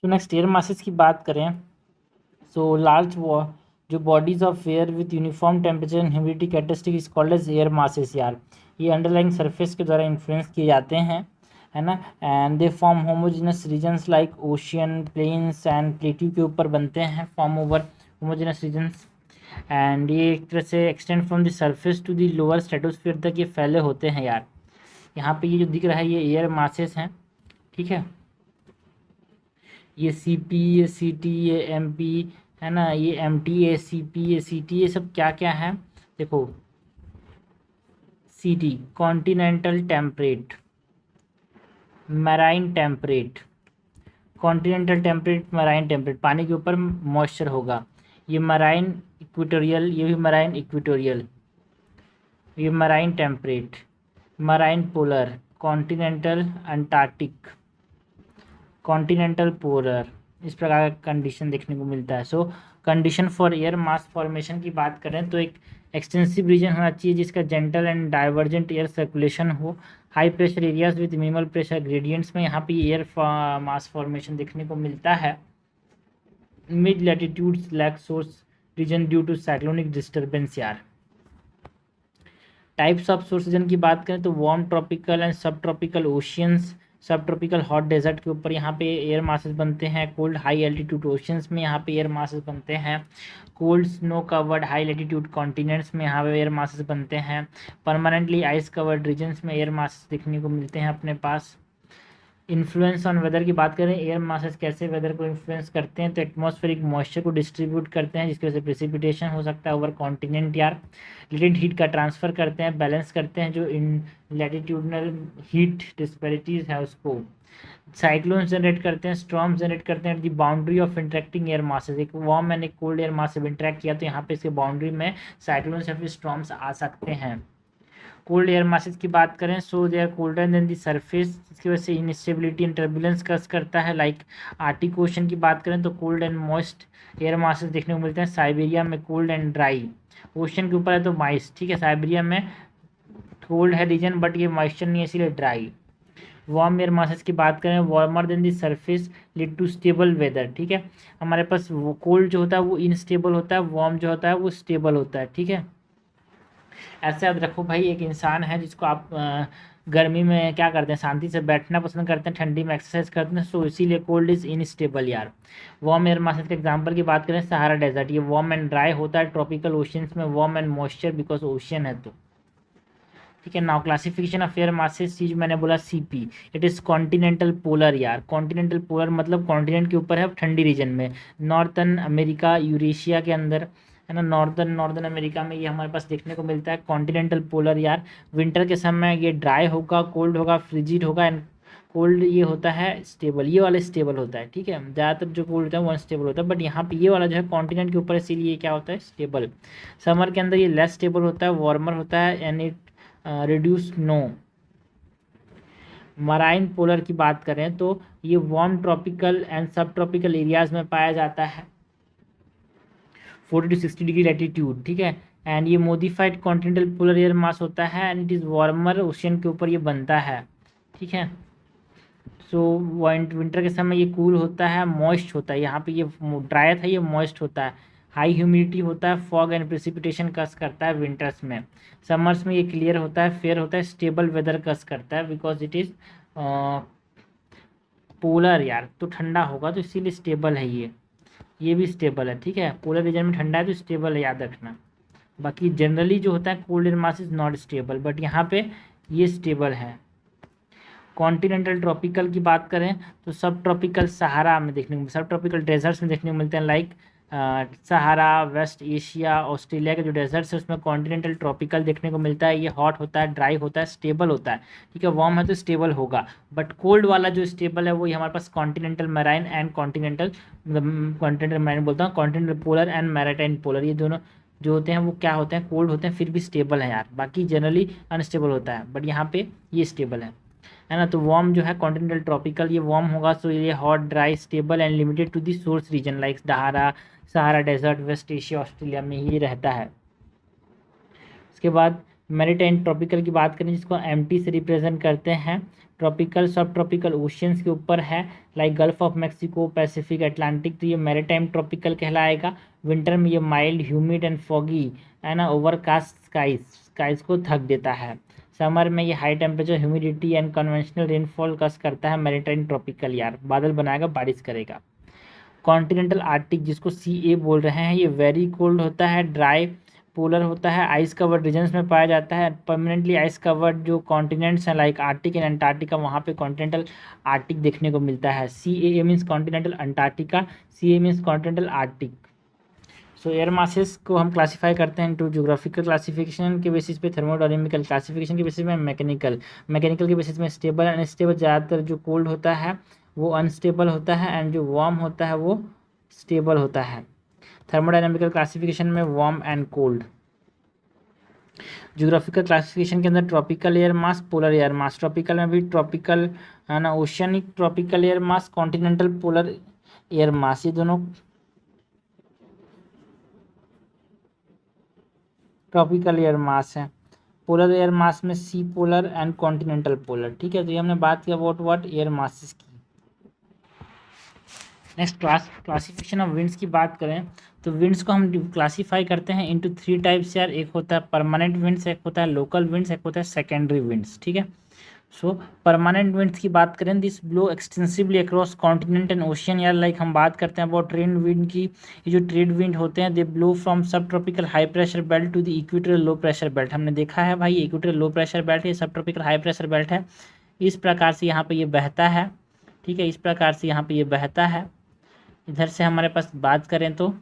तो next air masses की बात करें, सो लार्ज जो bodies of air with uniform temperature and humidity characteristic is called as air masses यार। ये अंडरलाइंग सरफेस के द्वारा इन्फ्लुएंस किए जाते हैं, है ना, and they form homogenous regions like ocean, plains and plateau के ऊपर बनते हैं, form over homogenous regions. And ये एक तरह से extend from the surface to the lower stratosphere तक ये फैले होते हैं यार। यहाँ पे ये जो दिख रहा है ये एयर मासेस हैं, ठीक है। ये सी पी, ये सी टी, ये एम पी, है ना, ये एम टी, ये सी पी, ये सी टी, ये सब क्या क्या है देखो। C T continental temperate, marine temperate, continental temperate, marine temperate, पानी के ऊपर मॉइस्चर होगा। ये मैराइन इक्वेटोरियल, ये भी मैराइन इक्वेटोरियल, ये marine temperate, marine polar, continental Antarctic, continental polar, इस प्रकार का कंडीशन देखने को मिलता है। सो condition for air mass formation की बात करें तो एक एक्सटेंसिव रीजन होना चाहिए जिसका gentle and divergent air circulation हो, high pressure areas with minimal pressure gradients में यहाँ पे एयर मास फॉर्मेशन देखने को मिलता है। Mid latitudes lack source region due to cyclonic disturbance यार। टाइप्स ऑफ सोर्स रीजन की बात करें तो warm tropical and sub tropical oceans, sub tropical hot desert के ऊपर यहाँ पे एयर मासेस बनते हैं। कोल्ड हाई एल्टीट्यूड ओशियंस में यहाँ पे एयर मासेस बनते हैं। Cold snow covered high altitude continents में यहाँ पे एयर मासेस बनते हैं। परमानेंटली आइस कवर्ड रीजन्स में एयर मासेस देखने को मिलते हैं अपने पास। इन्फ्लुएंस ऑन वेदर की बात करें, एयर मासेस कैसे वेदर को इन्फ्लुएंस करते हैं तो एटमॉस्फेरिक मॉइस्चर को डिस्ट्रीब्यूट करते हैं जिसकी वजह से प्रेसिपिटेशन हो सकता है ओवर कॉन्टिनेंट यार। लेटेंट हीट का ट्रांसफर करते हैं, बैलेंस करते हैं जो इन लैटिट्यूडनल हीट डिस्पैरिटीज है उसको। साइक्लोन्स जनरेट करते हैं, स्टॉर्म्स जनरेट करते हैं। दी boundary of interacting air masses, एक वार्म एंड एक कोल्ड एयर मास से इंटरेक्ट किया तो यहाँ पे इसके बाउंड्री में साइक्लोन्स या फिर स्टॉर्म्स आ सकते हैं। कोल्ड एयर मासेस की बात करें so they are colder than the surface, जिसकी वजह से इनस्टेबिलिटी एंड टर्बुलेंस कस करता है। लाइक आर्टिक ओशन की बात करें तो cold and moist air masses देखने को मिलते हैं। साइबेरिया में कोल्ड एंड ड्राई, ओशन के ऊपर है तो मॉइस्ट, ठीक है। साइबेरिया में कोल्ड है रीजन बट ये मॉइस्चर नहीं है इसीलिए ड्राई। वार्म एयर मासेस की बात करें, warmer than the surface lead to stable weather, ठीक है। हमारे पास कोल्ड जो होता है वो इनस्टेबल होता है, वार्म जो होता है वो स्टेबल होता है, ठीक है। ऐसे याद रखो भाई, एक इंसान है जिसको आप गर्मी में क्या करते हैं, शांति से बैठना पसंद करते हैं, ठंडी में एक्सरसाइज करते हैं, सो इसीलिए कोल्ड इज इनस्टेबल यार। वार्म एयर मासेस के एग्जांपल की बात करें, सहारा डेजर्ट, ये वार्म एंड ड्राई होता है। ट्रॉपिकल ओशियंस में warm and moisture because ocean है तो, ठीक है। Now classification of air masses चीज मैंने बोला CP, it is continental polar यार। कॉन्टिनेंटल पोलर मतलब कॉन्टिनेंट के ऊपर है, ठंडी रीजन में। नॉर्थन अमेरिका, यूरेशिया के अंदर, है ना, नॉर्दर्न अमेरिका में ये हमारे पास देखने को मिलता है कॉन्टिनेंटल पोलर यार। विंटर के समय ये ड्राई होगा, कोल्ड होगा, फ्रिजिड होगा एंड कोल्ड ये होता है स्टेबल, ये वाला स्टेबल होता है, ठीक है। ज़्यादातर जो कोल्ड होता है वो अनस्टेबल होता है, बट यहाँ पे ये वाला जो है कॉन्टिनेंट के ऊपर है इसीलिए ये क्या होता है, स्टेबल। समर के अंदर ये लेस स्टेबल होता है, वार्मर होता है and it reduce no. Marine polar की बात करें तो ये warm tropical and sub tropical areas में पाया जाता है, 40 to 60 डिग्री लैटिट्यूड, ठीक है। एंड ये modified continental polar air mass होता है and it is warmer, ocean के ऊपर ये बनता है, ठीक है। सो विंटर के समय ये कूल होता है, मॉइस्ट होता है। यहाँ पे ये ड्राई था, ये मॉइस्ट होता है। हाई ह्यूमिडिटी होता है, फॉग एंड प्रेसिपिटेशन कस करता है विंटर्स में। समर्स में ये क्लियर होता है, फेयर होता है, स्टेबल वेदर कस करता है बिकॉज इट इज़ पोलर यार, तो ठंडा होगा तो इसीलिए स्टेबल है ये भी स्टेबल है, ठीक है। पोलर रीजन में ठंडा है तो स्टेबल है, याद रखना। बाकी जनरली जो होता है cold air mass is not stable, but यहाँ पे ये स्टेबल है। कॉन्टिनेंटल ट्रॉपिकल की बात करें तो सब ट्रॉपिकल सहारा में देखने को, सब ट्रॉपिकल डेजर्ट्स में देखने को मिलते हैं। लाइक सहारा, वेस्ट एशिया, ऑस्ट्रेलिया के जो डेजर्ट्स है उसमें कॉन्टिनेंटल ट्रॉपिकल देखने को मिलता है। ये हॉट होता है, ड्राई होता है, स्टेबल होता है, ठीक है। वार्म है तो स्टेबल होगा, बट कोल्ड वाला जो स्टेबल है वो हमारे पास continental marine and continental, continental marine बोलता हूँ, continental polar and maritime polar, ये दोनों जो होते हैं वो क्या होते हैं, कोल्ड होते हैं फिर भी स्टेबल है यार। बाकी जनरली अनस्टेबल होता है, बट यहाँ पे ये स्टेबल है ना। तो वार्म जो है कॉन्टिनेंटल ट्रॉपिकल, ये वार्म होगा सो ये hot, dry, stable and limited to the source region like Sahara desert, West Asia, Australia में ही रहता है। उसके बाद मैरीटाइम ट्रॉपिकल की बात करें जिसको एमटी से रिप्रेजेंट करते हैं। ट्रॉपिकल सब ट्रॉपिकल ओशियंस के ऊपर है, like gulf of Mexico, Pacific, Atlantic, तो ये मैरीटाइम ट्रॉपिकल कहलाएगा। विंटर में ये माइल्ड, ह्यूमिड एंड फॉगी है ना, ओवरकास्ट स्काइज को ढक देता है। समर में ये high temperature, humidity and conventional rainfall cause करता है। मैरीटाइम ट्रॉपिकल यार बादल बनाएगा, बारिश करेगा। कॉन्टिनेंटल आर्टिक जिसको सी बोल रहे हैं, ये वेरी कोल्ड होता है, ड्राई पोलर होता है, आइस कवर्ड रीजन्स में पाया जाता है। परमानेंटली आइस कवर्ड जो कॉन्टिनेंट्स हैं लाइक आर्टिक एंड अंटार्कटिका, वहाँ पे कॉन्टिनेंटल आर्टिक देखने को मिलता है। C means continental Antarctica, C means continental Arctic. So air masses को हम क्लासीफाई करते हैं टू ज्योग्राफिकल क्लासिफिकेशन के बेसिस पे, थर्मोडायनेमिकल क्लासिफिकेशन के बेसिस में, मैकेनिकल के बेसिस में। स्टेबल एंड अनस्टेबल, ज़्यादातर जो कोल्ड होता है वो अनस्टेबल होता है एंड जो वार्म होता है वो स्टेबल होता है। थर्मोडायनेमिकल क्लासिफिकेशन में warm and cold. Geographical classification के अंदर tropical air mass, polar air mass. Tropical में भी ट्रॉपिकल है ना, oceanic tropical air mass, continental polar air mass, ये दोनों ट्रॉपिकल एयर मास है। पोलर एयर मास में सी पोलर एंड कॉन्टिनेंटल पोलर। ठीक है, तो ये हमने बात किया अबाउट व्हाट एयर मासेस की। नेक्स्ट क्लासिफिकेशन ऑफ विंड्स की बात करें तो विंड्स को हम क्लासीफाई करते हैं इनटू 3 टाइप्स यार। एक होता है परमानेंट विंड्स, एक होता है लोकल विंड्स, एक होता है सेकेंडरी विंड्स। ठीक है, सो परमानेंट विंड्स की बात करें, this blow extensively across continent and ocean यार। लाइक हम बात करते हैं अबाउट ट्रेड विंड की, ये जो ट्रेड विंड होते हैं they blow from sub tropical high pressure belt to the equatorial low pressure belt. हमने देखा है भाई इक्वेटोरियल लो प्रेशर बेल्ट है, सब ट्रॉपिकल हाई प्रेशर बेल्ट है। इस प्रकार से यहाँ पे ये बहता है। ठीक है, इस प्रकार से यहाँ पे ये बहता है। इधर से हमारे पास बात करें तो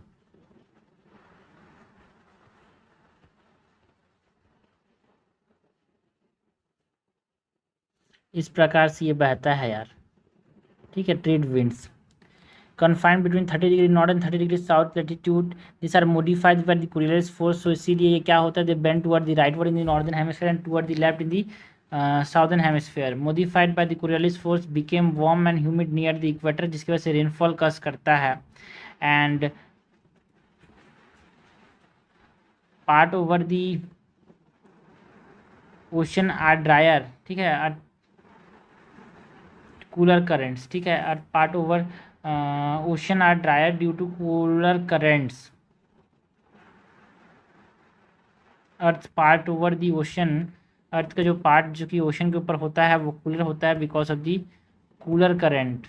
इस प्रकार से ये बहता है यार। ठीक है, trade winds confined between 30 degree north and 30 degree south latitude, this are modified by the Coriolis force. So इसीलिए ये क्या होता है, they bend toward the rightward in the northern hemisphere and toward the left in the southern hemisphere. Modified by the Coriolis force became warm and humid near the equator, जिसकी वजह से rainfall cause करता है। And part over the ocean are dryer. ठीक है, are cooler currents. ठीक है, are part over ocean are dryer due to cooler currents. Earth part over the ocean, earth का जो पार्ट जो कि ओशन के ऊपर होता है वो कूलर होता है because of the cooler current.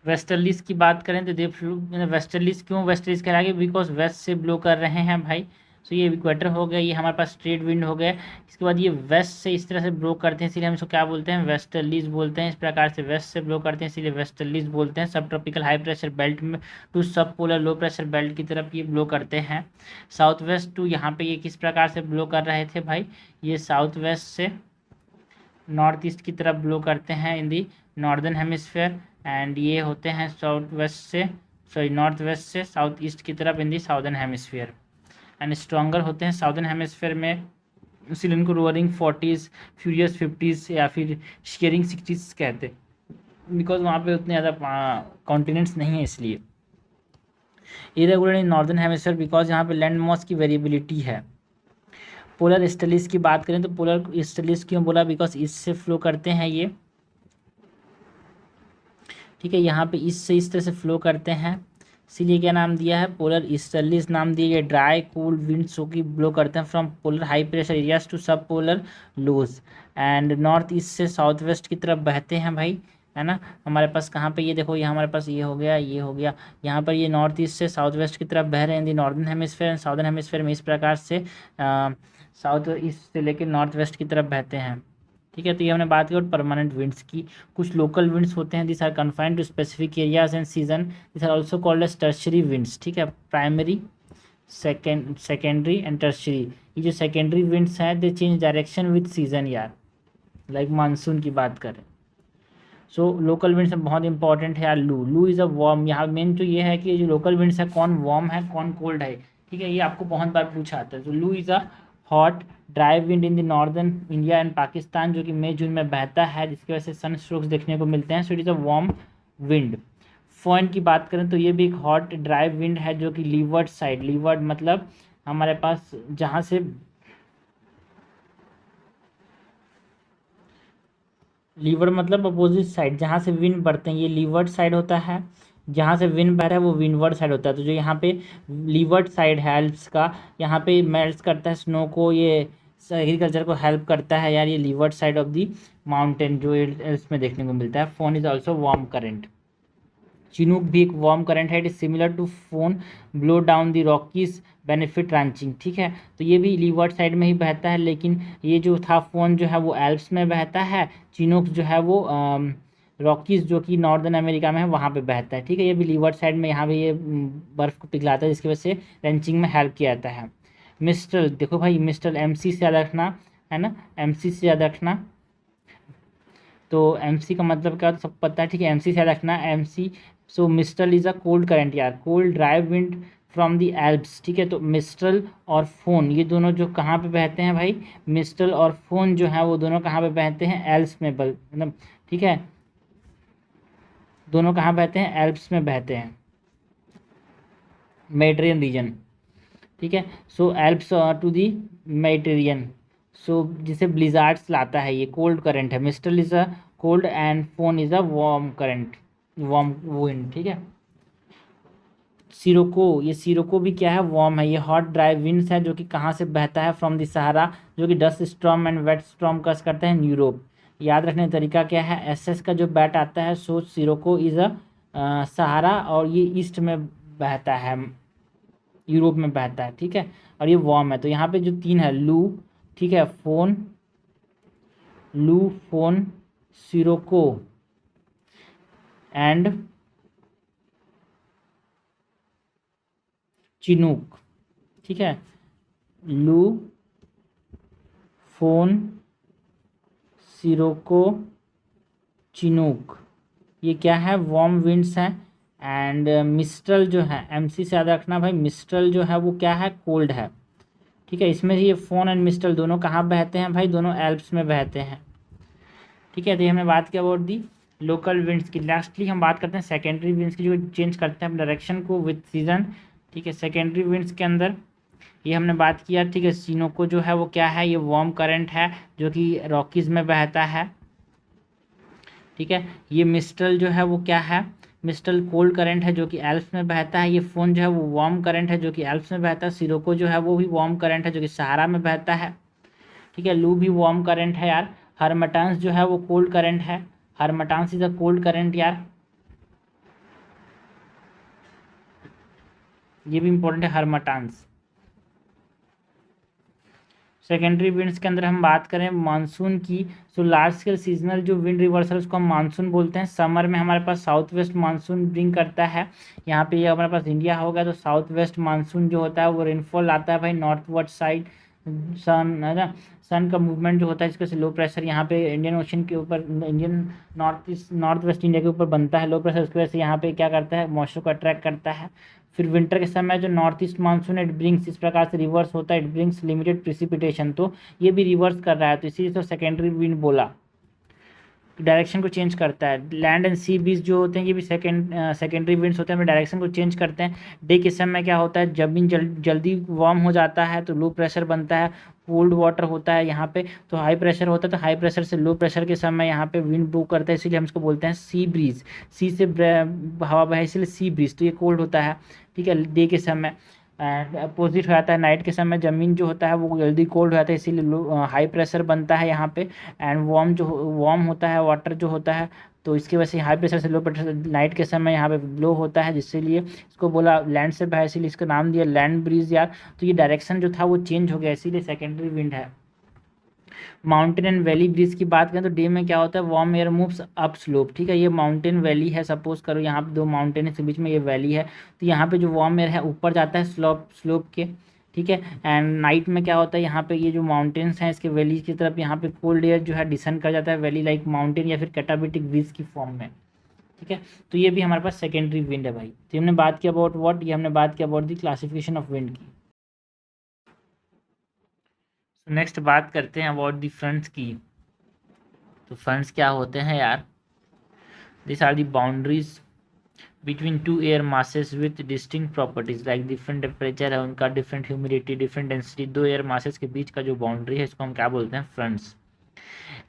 Westerlies की बात करें तो दे फ्लू, वेस्टर्लीज क्यों वेस्टर्लीज कहलाएंगे, बिकॉज वेस्ट से ब्लो कर रहे हैं भाई। सो ये इक्वेटर हो गया, ये हमारे पास स्ट्रेट विंड हो गया। इसके बाद ये वेस्ट से इस तरह से ब्लो करते हैं, इसीलिए हम इसको क्या बोलते हैं, वेस्टर्लीज बोलते हैं। इस प्रकार से वेस्ट से ब्लो करते हैं इसीलिए वेस्टर्लीज बोलते हैं। सब ट्रॉपिकल हाई प्रेशर बेल्ट में to sub polar low pressure belt की तरफ ये ब्लो करते हैं। साउथ वेस्ट टू, यहाँ पे ये किस प्रकार से ब्लो कर रहे थे भाई, ये साउथ वेस्ट से नॉर्थ ईस्ट की तरफ ब्लो करते हैं इन दी नॉर्दर्न हेमिस्फेयर। एंड ये होते हैं साउथ वेस्ट से, सॉरी नॉर्थ वेस्ट से साउथ ईस्ट की तरफ इन दी साउदर्न हेमिस्फीयर। एंड स्ट्रॉन्गर होते हैं साउदर्न हेमिस्फीयर में, इसीलिए इनको रोअरिंग 40s, फ्यूरियस 50s या फिर शेयरिंग 60s कहते हैं, बिकॉज वहाँ पे उतने ज़्यादा कॉन्टिनेंट्स नहीं है इसलिए। Irregular in northern hemisphere because यहाँ पे लैंड मॉस की वेरिएबिलिटी है। पोलर स्टेलिस की बात करें तो पोलर स्टेलिस क्यों बोला, बिकॉज इससे फ्लो करते हैं ये। ठीक है, यहाँ पे इससे इस तरह से फ्लो करते हैं, इसीलिए क्या नाम दिया है, पोलर ईस्टर्लीज नाम दिया गया। ड्राई कूल विंड्स जो कि ब्लो करते हैं from polar high pressure areas to sub polar lows. And north east से साउथ वेस्ट की तरफ बहते हैं भाई, है ना। हमारे पास कहाँ पे ये देखो, ये हमारे पास ये हो गया, ये हो गया, यहाँ पर ये नॉर्थ ईस्ट से साउथ वेस्ट की तरफ बह रहे हैं दी northern hemisphere and southern hemisphere में इस प्रकार से साउथ ईस्ट से लेकर नॉर्थ वेस्ट की तरफ बहते हैं। ठीक है, तो ये हमने बात की और परमानेंट विंड्स की। कुछ लोकल विंड्स होते हैं, this are confined to specific areas and season, this are also called as tertiary winds. ठीक है, प्राइमरी, सेकेंडरी एंड टर्शरी। ये जो सेकेंडरी विंड्स हैं दे चेंज डायरेक्शन विद सीजन यार, लाइक मानसून की बात करें। सो लोकल विंड्स बहुत इंपॉर्टेंट है यार। लू इज़ अ वार्म, यहाँ मेन तो ये है कि जो लोकल विंड्स है कौन वार्म है कौन कोल्ड है। ठीक है, ये आपको बहुत बार पूछा आता है। तो लू is a hot dry wind in the northern India and Pakistan, जो कि मई जून में बहता है, जिसकी वजह से सन स्ट्रोक्स देखने को मिलते हैं। सो it is a warm wind. Phone की बात करें तो ये भी एक हॉट ड्राई विंड है जो कि लीवर्ड साइड, लीवर्ड मतलब हमारे पास जहाँ से लीवर मतलब अपोजिट साइड, जहाँ से विंड बढ़ते हैं ये लीवर्ड साइड होता है, जहाँ से विंड बह रहा है वो विंडवर्ड साइड होता है। तो जो यहाँ पे लीवर्ड साइड है एल्प्स का, यहाँ पे मेल्ट करता है स्नो को, ये एग्रीकल्चर को हेल्प करता है यार, ये leeward side of the mountain जो एल्प्स में देखने को मिलता है। Foehn is also warm current. Chinook भी एक वार्म करंट है, it is similar to foehn blow down the Rockies benefit ranching. ठीक है, तो ये भी लीवर्ड साइड में ही बहता है, लेकिन ये जो था फोन जो है वो एल्प्स में बहता है, चिनूक जो है वो रॉकीज जो कि नॉर्दर्न अमेरिका में है वहाँ पे बहता है। ठीक है, ये भी लीवर्ड साइड में, यहाँ पे ये बर्फ़ को पिघलाता है जिसकी वजह से रैंचिंग में हेल्प किया जाता है। मिस्टल, देखो भाई मिस्टल MC से याद रखना है ना, MC से याद रखना। तो MC का मतलब क्या सब पता है, ठीक है, MC से याद रखना MC। So mistral is a cold current यार, cold dry wind from the Alps. ठीक है, तो मिस्टल और फोन ये दोनों जो कहाँ पे बहते हैं भाई, मिस्टल और फोन जो है वो दोनों कहाँ पे बहते हैं, एल्प्स में मतलब। ठीक है, दोनों कहाँ बहते हैं, एल्प्स में बहते हैं, मेडिटेरियन रीजन। ठीक है, so Alps to the Mediterranean, so जिसे ब्लिजार्ड्स लाता है, ये कोल्ड करंट है। Mistral is a cold and foehn is a warm current, warm wind. ठीक है, सिरोको, ये सिरोको भी क्या है, वार्म है। ये हॉट ड्राई विंड्स है जो कि कहाँ से बहता है, फ्रॉम द सहारा, जो कि dust storm and wet storm cause करते हैं यूरोप। याद रखने का तरीका क्या है, SS का जो बैट आता है, सो सिरोको इज़ अ सहारा, और ये ईस्ट में बहता है, यूरोप में बहता है। ठीक है, और ये वार्म है। तो यहाँ पे जो तीन है, लू, ठीक है, फोन, लू, फोन, सिरोको एंड चिनूक। ठीक है, लू, फोन, सिरोको, चिनूक, ये क्या है, वार्म विंड्स हैं। एंड मिस्टल जो है, MC से याद रखना भाई, मिस्टल जो है वो क्या है, कोल्ड है। ठीक है, इसमें ये फोन एंड मिस्टल दोनों कहाँ बहते हैं भाई, दोनों एल्प्स में बहते हैं। ठीक है, तो ये हमने बात किया अबाउट दी लोकल विंड्स की। लास्टली हम बात करते हैं सेकेंडरी विंड्स की, जो चेंज करते हैं डायरेक्शन को विथ सीजन। ठीक है, सेकेंडरी विंड्स के अंदर ये हमने बात किया। ठीक है, सिनोको जो है वो क्या है, ये वार्म करंट है जो कि रॉकीज़ में बहता है। ठीक है, ये मिस्टल जो है वो क्या है, मिस्टल कोल्ड करंट है जो कि एल्प्स में बहता है। ये फोन जो है वो वार्म करंट है जो कि एल्प्स में बहता है। सिरोको जो है वो भी वार्म करंट है जो कि सहारा में बहता है। ठीक है, लू भी वार्म करंट है यार। हरमटांस जो है वो कोल्ड करंट है, हरमटांस इज अ कोल्ड करंट यार, ये भी इंपॉर्टेंट है हरमटांस। सेकेंडरी विंड्स के अंदर हम बात करें मानसून की, सो लार्ज स्केल सीजनल जो विंड रिवर्सल उसको हम मानसून बोलते हैं। समर में हमारे पास साउथ वेस्ट मानसून ब्रिंग करता है। यहाँ पे ये हमारे पास इंडिया होगा तो साउथ वेस्ट मानसून जो होता है वो रेनफॉल लाता है भाई नॉर्थ वर्ड साइड। सन है ना, सन का मूवमेंट जो होता है इसके से लो प्रेशर यहाँ पे इंडियन ओशन के ऊपर, Indian north east north west India के ऊपर बनता है लो प्रेशर, उसकी वजह से यहाँ पे क्या करता है, मॉइस्चर को अट्रैक्ट करता है। फिर विंटर के समय जो north east monsoon it brings, इस प्रकार से रिवर्स होता है, इट ब्रिंग्स लिमिटेड प्रिसिपिटेशन, तो ये भी रिवर्स कर रहा है, तो इसीलिए तो सेकेंडरी विंड बोला, डायरेक्शन को चेंज करता है। लैंड एंड सी बीच जो होते हैं ये भी सेकेंडरी विंड्स होते हैं, हमें डायरेक्शन को चेंज करते हैं। डे के समय क्या होता है, जमीन जल्दी वार्म हो जाता है तो लो प्रेशर बनता है, कोल्ड वाटर होता है यहाँ पे, तो हाई प्रेशर होता है, तो हाई प्रेशर से लो प्रेशर के समय यहाँ पे विंड ब्लो करता है, इसीलिए हम इसको बोलते हैं सी ब्रीज। सी से हवा बहे इसलिए सी ब्रीज, तो ये कोल्ड होता है। ठीक है, डे के समय एंड अपोजिट हो जाता है, नाइट के समय ज़मीन जो होता है वो जल्दी कोल्ड हो जाता है, इसीलिए लो हाई प्रेशर बनता है यहाँ पे। एंड वार्म होता है वाटर जो होता है, तो इसकी वजह से हाई प्रेशर से लो प्रेशर नाइट के समय यहाँ पे ब्लो होता है, जिसलिए इसको बोला लैंड से बहा, इसीलिए इसका नाम दिया लैंड ब्रीज यार। तो ये डायरेक्शन जो था वो चेंज हो गया, इसीलिए सेकेंडरी विंड है। माउंटेन एंड वैली ब्रिज की बात करें तो डे में क्या होता है, warm air moves up slope. ठीक है, ये माउंटेन वैली है, सपोज करो यहाँ पे दो माउंटेन है, इसके बीच में ये वैली है, तो यहाँ पे जो वार्म एयर है ऊपर जाता है स्लोप स्लोप के। ठीक है, एंड नाइट में क्या होता है, यहाँ पे ये जो माउंटेन्स हैं इसके वैली की तरफ यहाँ पे कोल्ड एयर जो है डिसेंड कर जाता है वैली लाइक माउंटेन या फिर कैटाबिटिक ब्रिज की फॉर्म में। ठीक है, तो ये भी हमारे पास सेकेंडरी विंड है भाई। तो हमने बात किया अबाउट व्हाट, ये हमने बात किया about the classification of wind की। नेक्स्ट बात करते हैं अबाउट द फ्रंट्स की। तो फ्रंट्स क्या होते हैं यार, this are the boundaries between two air masses with distinct properties like different temperature है उनका, डिफरेंट ह्यूमिडिटी, डिफरेंट डेंसिटी, दो एयर मासेस के बीच का जो बाउंड्री है इसको हम क्या बोलते हैं, फ्रंट्स।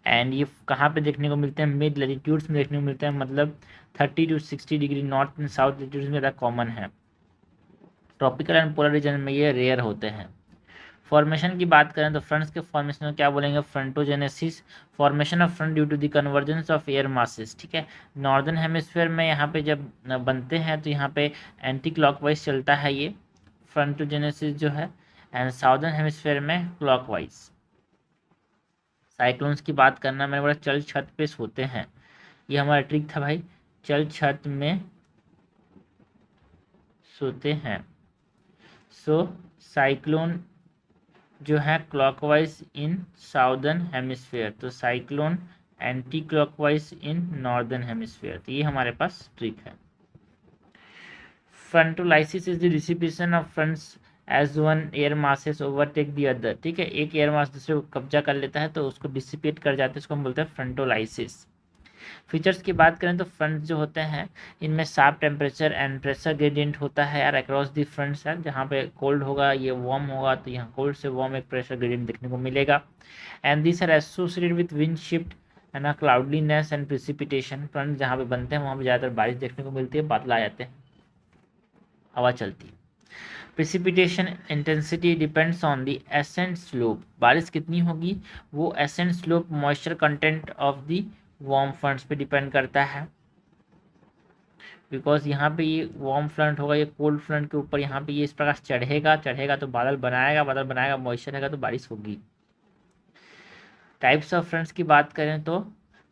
एंड ये कहाँ पे देखने को मिलते हैं, मिड लैटिट्यूड्स में देखने को मिलते हैं, मतलब 30 to 60 degree north and south latitudes में ज़्यादा कॉमन है। ट्रॉपिकल एंड पोलर रीजन में ये रेयर होते हैं। फॉर्मेशन की बात करें तो फ्रंट्स के फॉर्मेशन में क्या बोलेंगे, frontogenesis, formation of front due to the convergence of air masses, ठीक है। नॉर्दर्न हेमिस्फीयर में यहाँ पे जब बनते हैं तो यहाँ पे एंटी क्लॉकवाइज चलता है ये फ्रंटोजेनेसिस जो है, एंड साउदर्न हेमिस्फीयर में क्लॉकवाइज। साइक्लोन्स की बात करना, मैंने बोला चल छत पे सोते हैं, ये हमारा ट्रिक था भाई, चल छत में सोते हैं। सो साइक्लोन जो है क्लॉकवाइज इन साउदर्न हेमिस्फीयर, तो cyclone anticlockwise in northern hemisphere, तो ये हमारे पास ट्रिक है। Frontolysis is the dissipation of fronts as one air masses overtake the other, ठीक है, एक एयर मास दूसरे को कब्जा कर लेता है तो उसको डिसिपेट कर जाते हैं, उसको हम बोलते हैं फ्रंटोलाइसिस। फीचर्स की बात करें तो फ्रंट जो होते हैं इनमें sharp temperature and pressure gradient होता है यार अक्रॉस दी फ्रंट्स है, जहाँ पे कोल्ड होगा ये वार्म होगा, तो यहाँ कोल्ड से वार्म एक प्रेशर ग्रेडियंट देखने को मिलेगा। And this are associated with wind shift and cloudiness and precipitation, front जहाँ पे बनते हैं वहाँ पे ज़्यादातर बारिश देखने को मिलती है, बादल आ जाते हैं, हवा चलती है। Precipitation intensity depends on the ascent slope, बारिश कितनी होगी वो ascent slope moisture content of the warm fronts पे डिपेंड करता है, बिकॉज यहाँ पे ये वार्म फ्रंट होगा, ये कोल्ड फ्रंट के ऊपर यहाँ पे ये इस प्रकार चढ़ेगा तो बादल बनाएगा मॉइस्चर रहेगा तो बारिश होगी। टाइप्स ऑफ फ्रंट्स की बात करें तो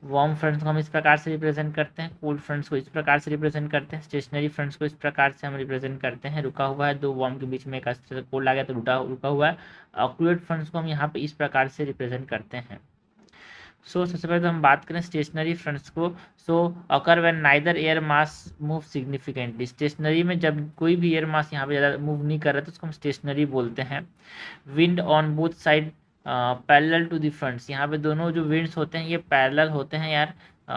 वार्म फ्रंट्स को हम इस प्रकार से रिप्रेजेंट करते हैं, कोल्ड फ्रंट्स को इस प्रकार से रिप्रेजेंट करते हैं, स्टेशनरी फ्रंट्स को इस प्रकार से हम रिप्रेजेंट करते हैं, रुका हुआ है, दो वार्म के बीच में एक कोल्ड आ गया तो रुका हुआ है। ऑक्लूएट फ्रंट्स को हम यहाँ पे इस प्रकार से रिप्रेजेंट करते हैं। सबसे पहले तो हम बात करें स्टेशनरी फ्रंट्स को। Occur when neither air mass move significantly, stationary में जब कोई भी एयर मास यहाँ पे ज़्यादा मूव नहीं कर रहा है तो उसको हम स्टेशनरी बोलते हैं। Wind on both side parallel to the fronts, यहाँ पे दोनों जो विंड्स होते हैं ये पैरेलल होते हैं यार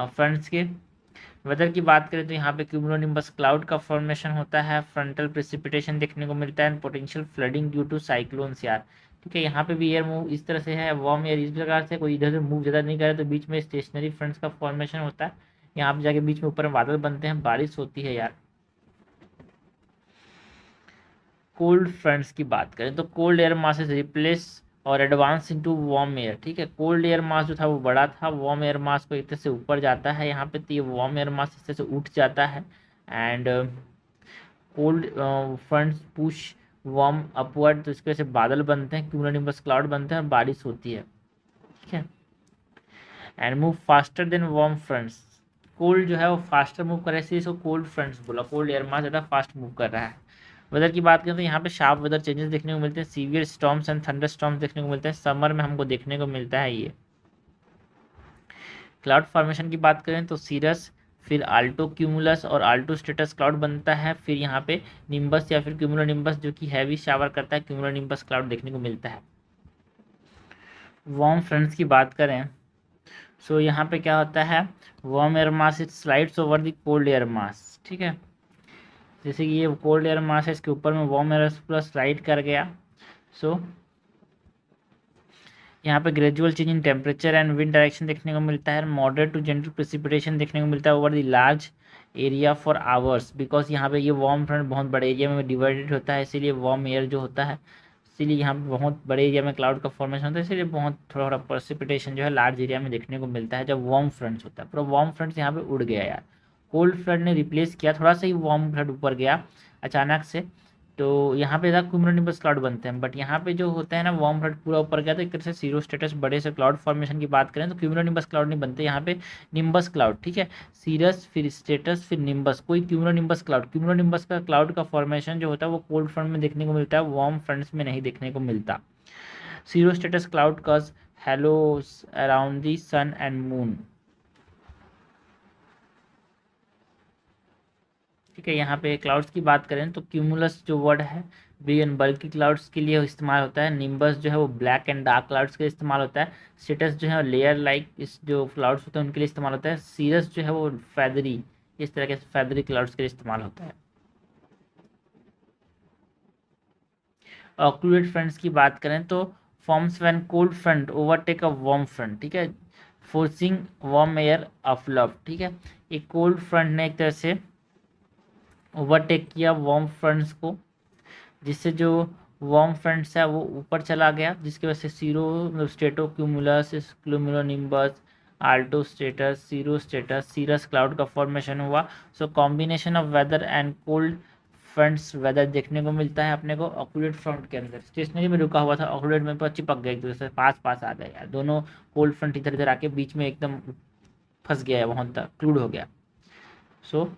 फ्रंट्स के। वेदर की बात करें तो यहाँ पे क्यूमुलोनिम्बस क्लाउड का फॉर्मेशन होता है, फ्रंटल प्रेसिपिटेशन देखने को मिलता है and potential flooding due to cyclones यार, ठीक है। यहाँ पे भी एयर मूव इस तरह से है, वार्म एयर इस प्रकार से, कोई इधर से मूव ज़्यादा नहीं करे तो बीच में स्टेशनरी फ्रंट्स का फॉर्मेशन होता है, यहाँ पे जाके बीच में ऊपर बादल बनते हैं, बारिश होती है यार। कोल्ड फ्रंट्स की बात करें तो कोल्ड एयर मासेस रिप्लेस और एडवांस इनटू वार्म एयर, ठीक है। कोल्ड एयर मास जो था वो बड़ा था, वार्म एयर मास को एक तरह से ऊपर जाता है यहाँ पे, तो ये वार्म एयर मास इस तरह से उठ जाता है and cold fronts push warm upward, तो इसकी वजह से बादल बनते हैं, क्यूमुलोनिम्बस क्लाउड बनते हैं और बारिश होती है, ठीक है। And move faster than warm fronts, cold जो है वो फास्टर मूव कर रहा है इसलिए इसको कोल्ड फ्रंट्स बोला, कोल्ड एयर मास ज़्यादा फास्ट मूव कर रहा है। वेदर की बात करें तो यहाँ पे शार्प वेदर चेंजेस देखने को मिलते हैं, severe storms and thunder storms देखने को मिलते हैं, समर में हमको देखने को मिलता है ये। क्लाउड फॉर्मेशन की बात करें तो सीरस, फिर आल्टो क्यूमुलस और आल्टो स्टेटस क्लाउड बनता है, फिर यहाँ पे निम्बस या फिर क्यूमुलोनिम्बस जो कि हैवी शावर करता है, क्यूमुलोनिम्बस क्लाउड देखने को मिलता है। वार्म फ्रंट्स की बात करें यहाँ पे क्या होता है, warm air mass it slides over the cold air mass, ठीक है। जैसे कि ये कोल्ड एयर मास है, इसके ऊपर में वार्म एयर पूरा स्लाइड कर गया। यहाँ पे gradual change in temperature and wind direction देखने को मिलता है, मॉडरेट टू जेंटल प्रेसिपिटेशन देखने को मिलता है over the large area for hours, because यहाँ पे ये वार्म फ्रंट बहुत बड़े एरिया में डिवाइडेड होता है, इसीलिए वार्म एयर जो होता है, इसीलिए यहाँ पे बहुत बड़े एरिया में क्लाउड का फॉर्मेशन होता है, इसलिए बहुत थोड़ा थोड़ा प्रेसिपिटेशन जो है लार्ज एरिया में देखने को मिलता है जब वार्म फ्रंट्स होता है। पूरा वार्म फ्रंट्स यहाँ पे उड़ गया यार, कोल्ड फ्रंट ने रिप्लेस किया, थोड़ा सा ही वार्म फ्रंट ऊपर गया अचानक से, तो यहाँ पे क्यूमुलोनिम्बस क्लाउड बनते हैं, बट यहाँ पे जो होता है ना वार्म फ्रंट पूरा ऊपर गया तो एक तरह से सीरो स्टेटस बड़े से क्लाउड फॉर्मेशन की बात करें तो क्यूमुलोनिम्बस क्लाउड नहीं बनते, यहाँ पे निम्बस क्लाउड, ठीक है। सीरस फिर स्टेटस फिर निम्बस, कोई क्यूमुलोनिम्बस का क्लाउड का फॉर्मेशन जो होता है वो कोल्ड फ्रंट में देखने को मिलता है, वार्म फ्रंट्स में नहीं देखने को मिलता। Cirrostratus cloud cause halos around the sun and moon, ठीक है। यहाँ पे क्लाउड्स की बात करें तो क्यूमुलस जो वर्ड है बिग एंड बल्की क्लाउड्स के लिए इस्तेमाल होता है, निम्बस जो है वो ब्लैक एंड डार्क क्लाउड्स के लिए इस्तेमाल होता है, स्टेटस जो है लेयर लाइक इस जो क्लाउड्स होते हैं उनके लिए इस्तेमाल होता है, सीरस जो है वो फैदरी इस तरह के फेदरी क्लाउड्स के लिए इस्तेमाल होता है। ऑक्लूडेड फ्रंट्स की बात करें तो forms when cold front overtake a warm front, ठीक है, फोर्सिंग वार्म एयर अपलफ्ट, ठीक है। एक कोल्ड फ्रंट ने एक तरह से ओवरटेक किया वार्म फ्रंट्स को, जिससे जो वार्म फ्रंट्स है वो ऊपर चला गया, जिसकी वजह से cirro strato cumulus cumulonimbus alto stratus cirro stratus cirrus cloud का फॉर्मेशन हुआ। So combination of weather and cold fronts weather देखने को मिलता है अपने को ऑक्लूडेड फ्रंट के अंदर। स्टेशनरी में रुका हुआ था, ऑक्लूडेड में पर चिपक गया, एक दूसरे से पास पास आ गया यार, दोनों कोल्ड फ्रंट इधर इधर आके बीच में एकदम फंस गया है, वहाँ तक क्लूड हो गया। So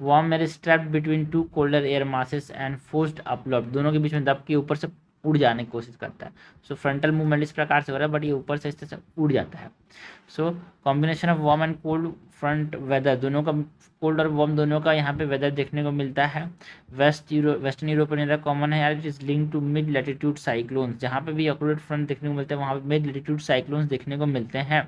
warm air trapped between two colder air masses and forced aloft, दोनों के बीच में दब के ऊपर से उड़ जाने की कोशिश करता है। सो फ्रंटल मूवमेंट इस प्रकार से हो रहा है, बट ये ऊपर से इस तरह से उड़ जाता है। So combination of warm and cold front weather, दोनों का कोल्ड और वार्म दोनों का यहाँ पे वेदर देखने को मिलता है। वेस्टर्न यूरोप में कॉमन है यार, it is link to mid latitude cyclones, जहाँ पे भी ऑक्लूडेड फ्रंट देखने को मिलते हैं वहाँ पे मिड लैटिट्यूड साइक्लोन्स देखने को मिलते हैं।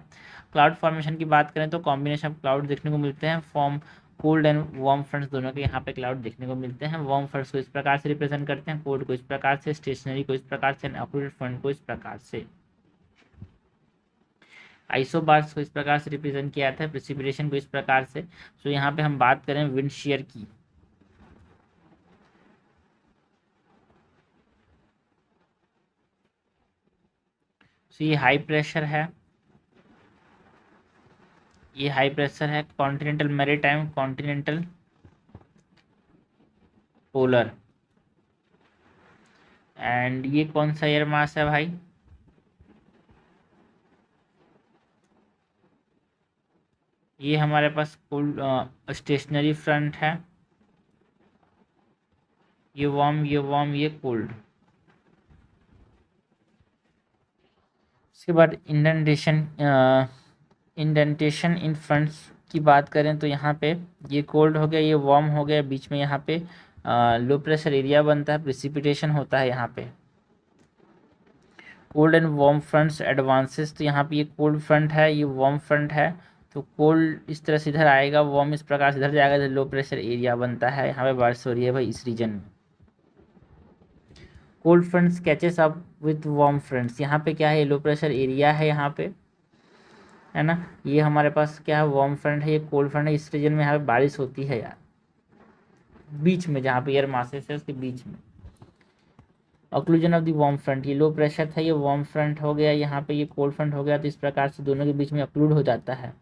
क्लाउड फॉर्मेशन की बात करें तो कॉम्बिनेशन ऑफ क्लाउड देखने को मिलते हैं, form cold and warm fronts दोनों के यहाँ पे क्लाउड देखने को मिलते हैं। वार्म फ्रंट्स को इस प्रकार से रिप्रेजेंट करते हैं, कोल्ड को इस प्रकार से, स्टेशनरी को इस प्रकार से, ऑक्लूडेड फ्रंट को इस प्रकार से। आइसोबार्स को इस प्रकार से रिप्रेजेंट किया जाता है, प्रेसिपिटेशन को इस प्रकार से। सो यहाँ पे हम बात करें विंड शेयर की, सो ये हाई प्रेशर है, ये हाई प्रेशर है continental maritime continental polar. And ये कौन सा एयर मास है भाई, ये हमारे पास कोल्ड स्टेशनरी फ्रंट है, ये वार्म ये वार्म ये कोल्ड। उसके बाद इंडेंटेशन इन फ्रंट्स की बात करें तो यहाँ पे ये कोल्ड हो गया, ये वार्म हो गया, बीच में यहाँ पे लो प्रेशर एरिया बनता है, प्रेसिपिटेशन होता है यहाँ पे। Cold and warm fronts advances, तो यहाँ पे ये कोल्ड फ्रंट है, ये वार्म फ्रंट है, तो कोल्ड इस तरह से इधर आएगा, वार्म इस प्रकार से इधर जाएगा, तो लो प्रेशर एरिया बनता है, यहाँ पे बारिश हो रही है भाई इस रीजन में। Cold fronts catches up with warm fronts, यहाँ पे क्या है, लो प्रेशर एरिया है यहाँ पे, है ना, ये हमारे पास क्या है, वार्म फ्रंट है, ये कोल्ड फ्रंट है, इस रीजन में यहाँ पे बारिश होती है यार, बीच में जहाँ पे एयर मासेस है उसके बीच में। Occlusion of the warm front, ये लो प्रेशर था, ये वार्म फ्रंट हो गया, यहाँ पे ये कोल्ड फ्रंट हो गया, तो इस प्रकार से दोनों के बीच में ऑक्लूड हो जाता है।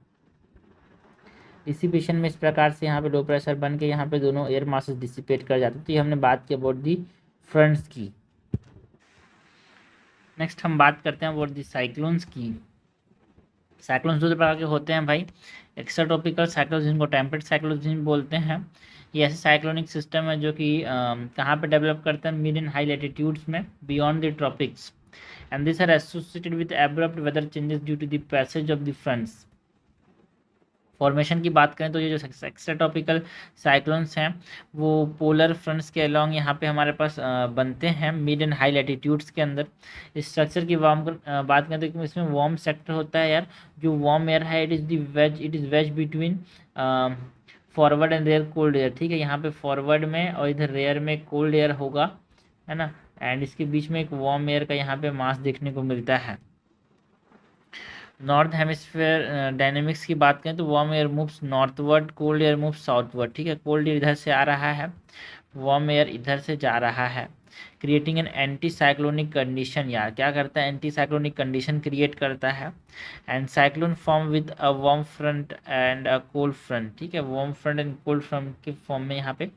डिसिपेशन में इस प्रकार से यहाँ पे लो प्रेशर बन के यहाँ पे दोनों एयर मासेस डिसिपेट कर जाते हैं। तो ये हमने बात की अबाउट दी फ्रंट्स की। नेक्स्ट हम बात करते हैं अबाउट दी साइक्लोन्स की। साइक्लोन्स दो प्रकार के होते हैं भाई, एक्स्ट्रा ट्रॉपिकल साइक्लोन्स जिनको टेम्परेट साइक्लोन्स बोलते हैं। ये ऐसे साइक्लोनिक सिस्टम है जो कि कहाँ पे डेवलप करते हैं, मिड एंड हाई लैटिट्यूड्स में beyond the tropics, and this are associated with abrupt weather changes due to the passage of the fronts. Formation की बात करें तो ये जो एक्स्ट्रा ट्रॉपिकल साइक्लोन्स हैं वो पोलर फ्रंट्स के अलॉन्ग यहाँ पे हमारे पास बनते हैं मिड एंड हाई लैटिट्यूड्स के अंदर। स्ट्रक्चर की बात करें तो इसमें वार्म सेक्टर होता है यार, जो वार्म एयर है it is wedge between forward and rear cold air, ठीक है, यहाँ पे फॉरवर्ड में और इधर रेयर में कोल्ड एयर होगा, है ना, एंड इसके बीच में एक वार्म एयर का यहाँ पे मास देखने को मिलता है। नॉर्थ हेमिस्फीयर डायनेमिक्स की बात करें तो warm air moves northward, cold air moves southward, ठीक है, कोल्ड एयर इधर से आ रहा है, वार्म एयर इधर से जा रहा है, creating an anti cyclonic condition. यार क्या करता है, एंटी साइक्लोनिक कंडीशन क्रिएट करता है। And cyclone form with a warm front end a cold front, ठीक है, warm front end cold front के फॉर्म में यहाँ पे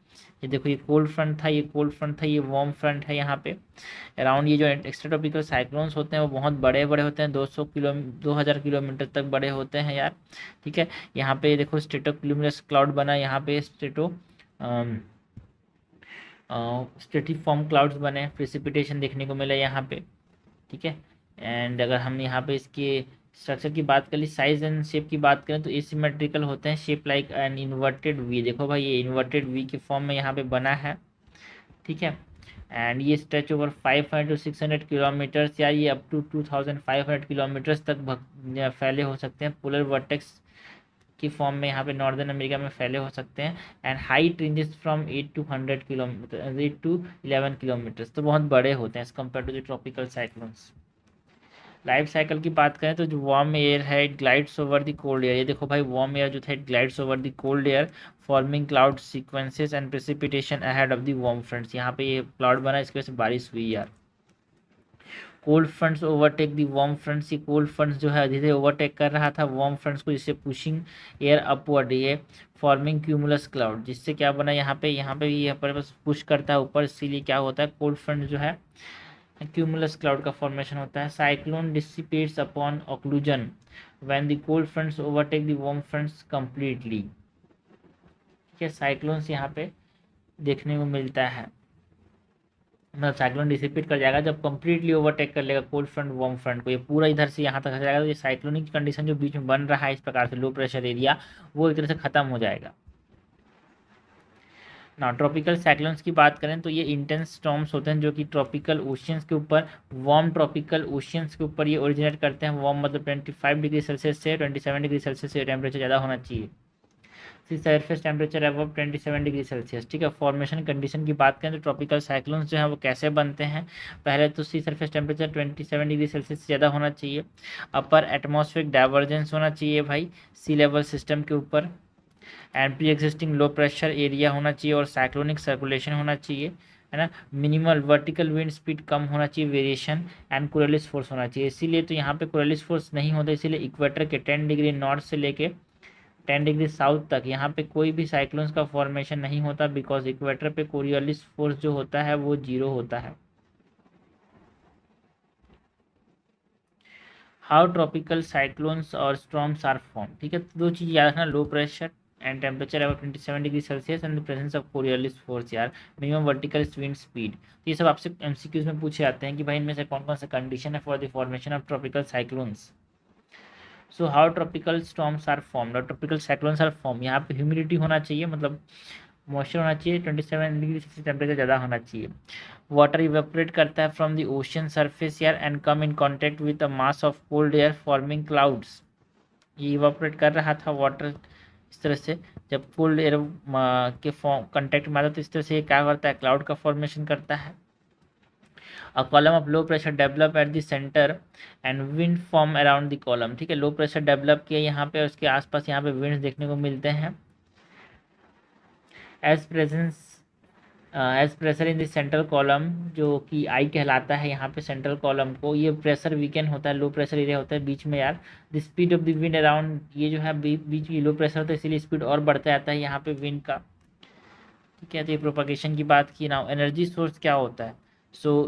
ये देखो, ये कोल्ड फ्रंट था, ये कोल्ड फ्रंट था, ये वार्म फ्रंट है यहाँ पे अराउंड। ये जो एक्स्ट्रा ट्रॉपिकल साइक्लोन्स होते हैं वो बहुत बड़े बड़े होते हैं, 2000 किलोमीटर तक बड़े होते हैं यार, ठीक है। यहाँ पे देखो स्ट्रेटो क्यूमुलस क्लाउड बना, यहाँ पे स्ट्रेटिफॉर्म क्लाउड्स बने, प्रेसिपिटेशन देखने को मिला यहाँ पे, ठीक है। एंड अगर हम यहाँ पे इसके स्ट्रक्चर की बात करें, साइज एंड शेप की बात करें तो एसिमेट्रिकल होते हैं, shape like an inverted we, देखो भाई ये इन्वर्टेड वी के फॉर्म में यहाँ पे बना है, ठीक है। एंड ये स्ट्रेच ओवर 500 to 600 किलोमीटर्स, या ये अप टू 2500 किलोमीटर्स तक फैले हो सकते हैं। पोलर वर्टेक्स की फॉर्म में यहाँ पे नॉर्दर्न अमेरिका में फैले हो सकते हैं। And height ranges from 8 to 100 kilometre, 8 to 11 kilometre, तो बहुत बड़े होते हैं as compare to the tropical cyclones. Life cycle की बात करें तो जो वार्म एयर है it glides over the cold air, ये देखो भाई वार्म एयर जो था it glides over the cold air forming cloud sequences and precipitation ahead of the warm fronts, यहाँ पे ये क्लाउड बना इसकी वजह से बारिश हुई यार। कोल्ड फ्रंट्स ओवरटेक दी वार्म फ्रंट्स, ये कोल्ड फ्रंट्स जो है धीरे ओवरटेक कर रहा था वार्म फ्रंट्स को, जिससे पुशिंग एयर अपवर्ड, ये फॉर्मिंग क्यूमुलस क्लाउड, जिससे क्या बना यहाँ पे भी यहाँ पर बस पुश करता है ऊपर, इसीलिए क्या होता है कोल्ड फ्रंट जो है क्यूमुलस क्लाउड का फॉर्मेशन होता है। Cyclone dissipates upon occlusion when the cold fronts overtake the warm fronts completely. ठीक है, साइक्लोन्स यहाँ पे देखने को मिलता है, मतलब साइक्लोन डिसिपेट कर जाएगा जब कंप्लीटली ओवरटेक कर लेगा कोल्ड फ्रंट वार्म फ्रंट को, ये पूरा इधर से यहाँ तक आ जाएगा, तो ये साइक्लोनिक कंडीशन जो बीच में बन रहा है इस प्रकार से लो प्रेशर एरिया, वो एक तरह से खत्म हो जाएगा ना। ट्रॉपिकल साइक्लोन्स की बात करें तो ये इंटेंस स्टॉर्म्स होते हैं जो कि ट्रॉपिकल ओशियंस के ऊपर, वार्म ट्रॉपिकल ओशियंस के ऊपर ये ओरिजिनेट करते हैं। वार्म मतलब 25 डिग्री सेल्सियस से 27 डिग्री सेल्सियस से टेम्परेचर ज़्यादा होना चाहिए। Sea surface temperature above 27 degree Celsius. ठीक है, फॉर्मेशन कंडीशन की बात करें तो ट्रॉपिकल साइक्लोन्स जो है वो कैसे बनते हैं, पहले तो सी सरफेस टेम्परेचर 27 डिग्री सेल्सियस से ज़्यादा होना चाहिए, अपर एटमॉस्फेरिक डाइवर्जेंस होना चाहिए भाई सी लेवल सिस्टम के ऊपर, and pre existing low pressure area होना चाहिए और साइक्लोनिक सर्कुलेशन होना चाहिए, है ना। मिनिमल वर्टिकल विंड स्पीड कम होना चाहिए, वेरिएशन एंड कोरियोलिस फोर्स होना चाहिए। इसीलिए तो यहाँ पे कोरियोलिस फोर्स नहीं होता, इसीलिए इक्वेटर के 10 डिग्री नॉर्थ से लेके 10 डिग्री साउथ तक यहाँ पे कोई भी साइक्लोन्स का फॉर्मेशन नहीं होता, बिकॉज इक्वेटर पे कोरियोलिस फोर्स जो होता है वो 0 होता है। हाउ ट्रॉपिकल साइक्लोन्स और स्टॉर्म्स आर फॉर्म। ठीक है, तो दो चीज़ याद रखना, low pressure and temperature about 27 degree Celsius and the presence of Coriolis force यार, मिनिमम वर्टिकल विंड स्पीड। तो ये सब आपसे एमसीक्यूज में पूछे जाते हैं कि भाई इनमें से कौन कौन सा कंडीशन है for the formation of tropical cyclones. So how tropical storms are form, tropical cyclones are form, यहाँ पे ह्यूमिडिटी होना चाहिए, मतलब मॉइस्चर होना चाहिए, 27 डिग्री सेल्सियस टेम्परेचर ज़्यादा होना चाहिए। वाटर इवेपोरेट करता है फ्रॉम द ओशन सरफेस यार and come in contact with a mass of cold air forming clouds. ये इवेपोरेट कर रहा था वाटर इस तरह से, जब कोल्ड एयर के फॉर्म कॉन्टैक्ट में आता है तो इस तरह से ये क्या करता है क्लाउड का फॉर्मेशन करता है। A column of low pressure develop at the centre and wind form around the column. ठीक है, लो प्रेशर डेवलप किया यहाँ पे, उसके आसपास यहाँ पे विंड्स देखने को मिलते हैं। As pressure in the central column, जो कि आई कहलाता है यहाँ पे सेंट्रल कॉलम को, ये प्रेशर वीकेंड होता है, लो प्रेशर एरिया होता है बीच में यार। The speed of the wind around, ये जो है बीच में लो प्रेशर होता है इसीलिए स्पीड और बढ़ता जाता है यहाँ पे विंड का। ठीक है, तो ये प्रोपगेशन की बात की ना। एनर्जी सोर्स क्या होता है,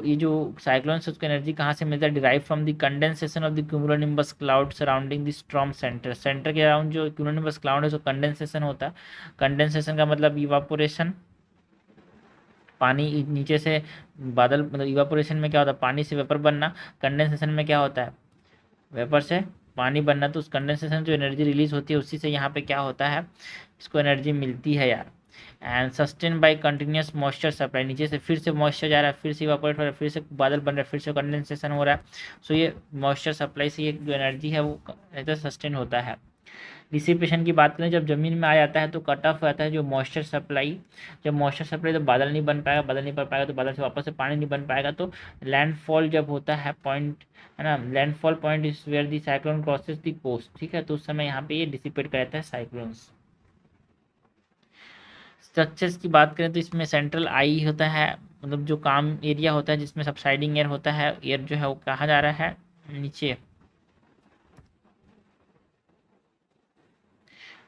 ये जो साइक्लोन्स है उसको एनर्जी कहाँ से मिलता है, derive from the condensation of the cumulonimbus cloud surrounding the storm centre. Centre के अराउंड जो क्यूमुलोनिम्बस क्लाउड है उसको कंडेंसेशन होता है। कंडेंसेशन का मतलब इवापोरेशन, पानी नीचे से बादल, मतलब इवापोरेशन में क्या होता है पानी से वेपर बनना, कंडेंसेशन में क्या होता है वेपर से पानी बनना। तो उस कंडेंसेशन जो एनर्जी रिलीज होती है उसी से यहाँ पे क्या होता है इसको एनर्जी मिलती है यार। And sustain by continuous moisture supply, नीचे से फिर से मॉइस्चर जा रहा है, फिर से इवापोरेट हो रहा है, फिर से बादल बन रहा है, फिर से कंडेंसेशन हो रहा है। ये मॉइस्चर सप्लाई से ये जो एनर्जी है वो सस्टेन होता है। डिसिपेशन की बात करें, जब ज़मीन में आ जाता है तो कट ऑफ हो जाता है जो मॉइस्चर सप्लाई, जब मॉइस्चर सप्लाई तो बादल नहीं बन पाएगा, बादल नहीं बन पाएगा तो बादल से वापस से पानी नहीं बन पाएगा। तो लैंडफॉल जब होता है पॉइंट, है ना, landfall point is where the cyclone crosses the coast. ठीक है, तो उस समय यहाँ पे ये डिसिपेट कर जाता है साइक्लोन्स। स्ट्रक्चर्स की बात करें तो इसमें सेंट्रल आई होता है, मतलब जो काम एरिया होता है जिसमें सबसाइडिंग एयर होता है, एयर जो है वो कहाँ जा रहा है नीचे।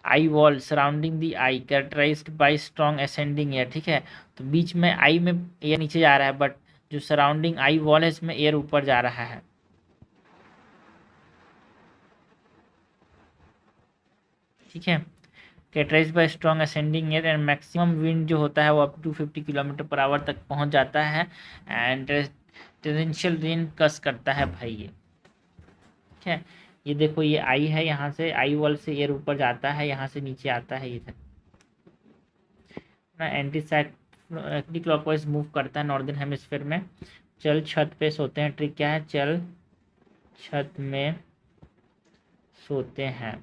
Eye wall surrounding the eye characterized by strong ascending air. ठीक है, तो बीच में आई में एयर नीचे जा रहा है, बट जो सराउंडिंग आई वॉल है इसमें एयर ऊपर जा रहा है। ठीक है, characterized by strong ascending air and maximum wind जो होता है वो up to 50 kilometre per hour तक पहुंच जाता है। एंड टेरेंशियल रेन कस करता है भाई ये। ठीक है, ये देखो ये आई है, यहाँ से आई वॉल से एयर ऊपर जाता है, यहाँ से नीचे आता है इधर ना। एंटी क्लॉकवाइज मूव करता है नॉर्दर्न हेमिस्फीयर में। चल छत पे सोते हैं, ट्रिक क्या है, चल छत में सोते हैं।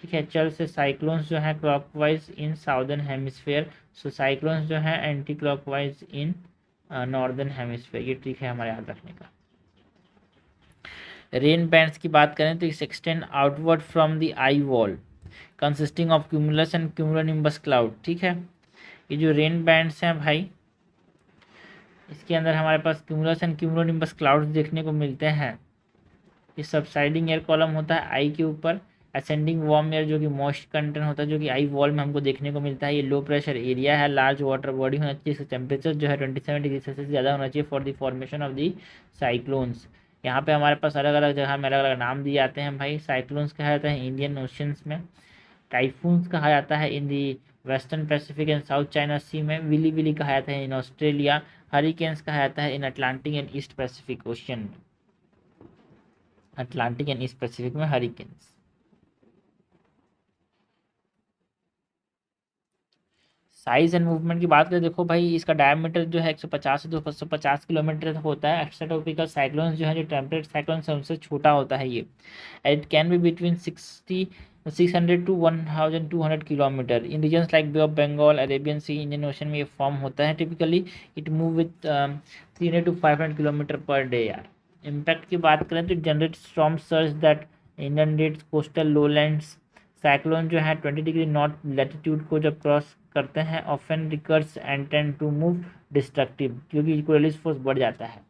ठीक है। चल से साइक्लोन्स जो है clockwise in southern hemisphere, so cyclones जो है anti clockwise in northern hemisphere, ये ट्रिक है हमारे याद रखने का। रेन बैंड्स की बात करें तो इस extend outward from the eye wall consisting of cumulus and cumulonimbus cloud. ठीक है, ये जो रेन बैंड्स हैं भाई, इसके अंदर हमारे पास क्यूमुलस एंड क्यूमुलोनिम्बस क्लाउड्स देखने को मिलते हैं। ये सबसाइडिंग एयर कॉलम होता है आई के ऊपर, असेंडिंग वार्म एयर जो कि मॉइस्ट कंटेंट होता है जो कि आई वॉल में हमको देखने को मिलता है। ये लो प्रेशर एरिया है, लार्ज वाटर बॉडी होना चाहिए, इसका टेम्परेचर जो है 27 डिग्री सेल्सियस से ज़्यादा होना चाहिए for the formation of the cyclones. यहाँ पे हमारे पास अलग अलग जगह में अलग अलग नाम दिए जाते हैं भाई। साइक्लोन्स कहा जाता है इंडियन ओशंस में, टाइफून्स कहा जाता है in the western Pacific and south China Sea में, विली विली कहा जाता है इन ऑस्ट्रेलिया, हरिकेन्स कहा जाता है in Atlantic and east Pacific ocean, Atlantic and east Pacific में हरिकेन्स। साइज एंड मूवमेंट की बात करें, देखो भाई इसका डायमीटर जो है 150 से 250 किलोमीटर तक होता है। एक्स्ट्रा ट्रॉपिकल साइक्लोन्स जो है, जो टेम्परेट साइक्लोन्स है उनसे छोटा होता है ये। It can be between 600 to 1200 kilometre in regions like bay of Bengal, Arabian sea, Indian ocean में ये फॉर्म होता है। Typically it move with 300 to 500 kilometre per day यार। इम्पैक्ट की बात करें तो generate storm surge that inundates coastal lowlands. Cyclone जो है 20 डिग्री नॉर्थ लैटिट्यूड को जब क्रॉस करते हैं often recurs and tend to move destructive, क्योंकि इक्वलिस फोर्स बढ़ जाता है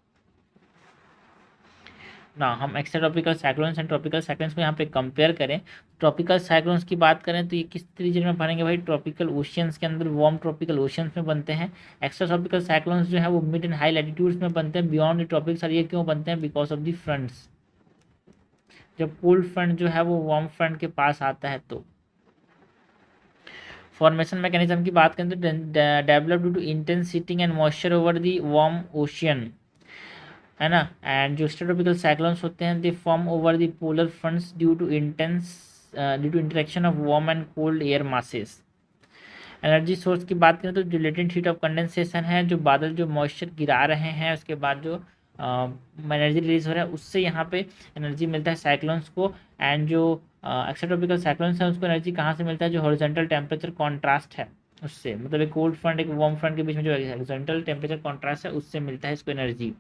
ना। हम extra tropical cyclones and tropical cyclones को यहाँ पे कंपेयर करें, ट्रॉपिकल साइक्लोन्स की बात करें तो ये किस रीजन में बनेंगे भाई, ट्रॉपिकल ओशियंस के अंदर, वार्म ट्रॉपिकल ओशियंस में बनते हैं। एक्स्ट्रा ट्रॉपिकल साइक्लोन्स जो है वो मिड एंड हाई लैटिट्यूड्स में बनते हैं, बियॉन्ड द ट्रॉपिक्स। और ये क्यों बनते हैं, बिकॉज ऑफ द फ्रंट्स, जब कोल्ड फ्रंट जो है वो वार्म फ्रंट के पास आता है तो। फॉर्मेशन मैकेनिज्म की बात करें तो develop due to intense heating and moisture over the warm ocean, है ना। एंड जो एक्स्ट्राट्रॉपिकल साइक्लोन्स होते हैं they form over the polar fronts due to interaction of warm and cold air masses. Energy source की बात करें तो जो लेटेंट हीट ऑफ कंडेंसेशन है, जो बादल जो मॉइस्चर गिरा रहे हैं उसके बाद जो एनर्जी रिलीज हो रहा है उससे यहाँ पे एनर्जी मिलता है साइक्लोन्स को। एंड जो एक्स्ट्राट्रॉपिकल साइक्लोन्स है उसको एनर्जी कहाँ से मिलता है, जो हॉरिजॉन्टल टेम्परेचर कॉन्ट्रास्ट है उससे, मतलब एक कोल्ड फ्रंट एक वार्म फ्रंट के बीच में जो हॉरिजॉन्टल टेम्परेचर कॉन्ट्रास्ट है उससे मिलता है इसको एनर्जी।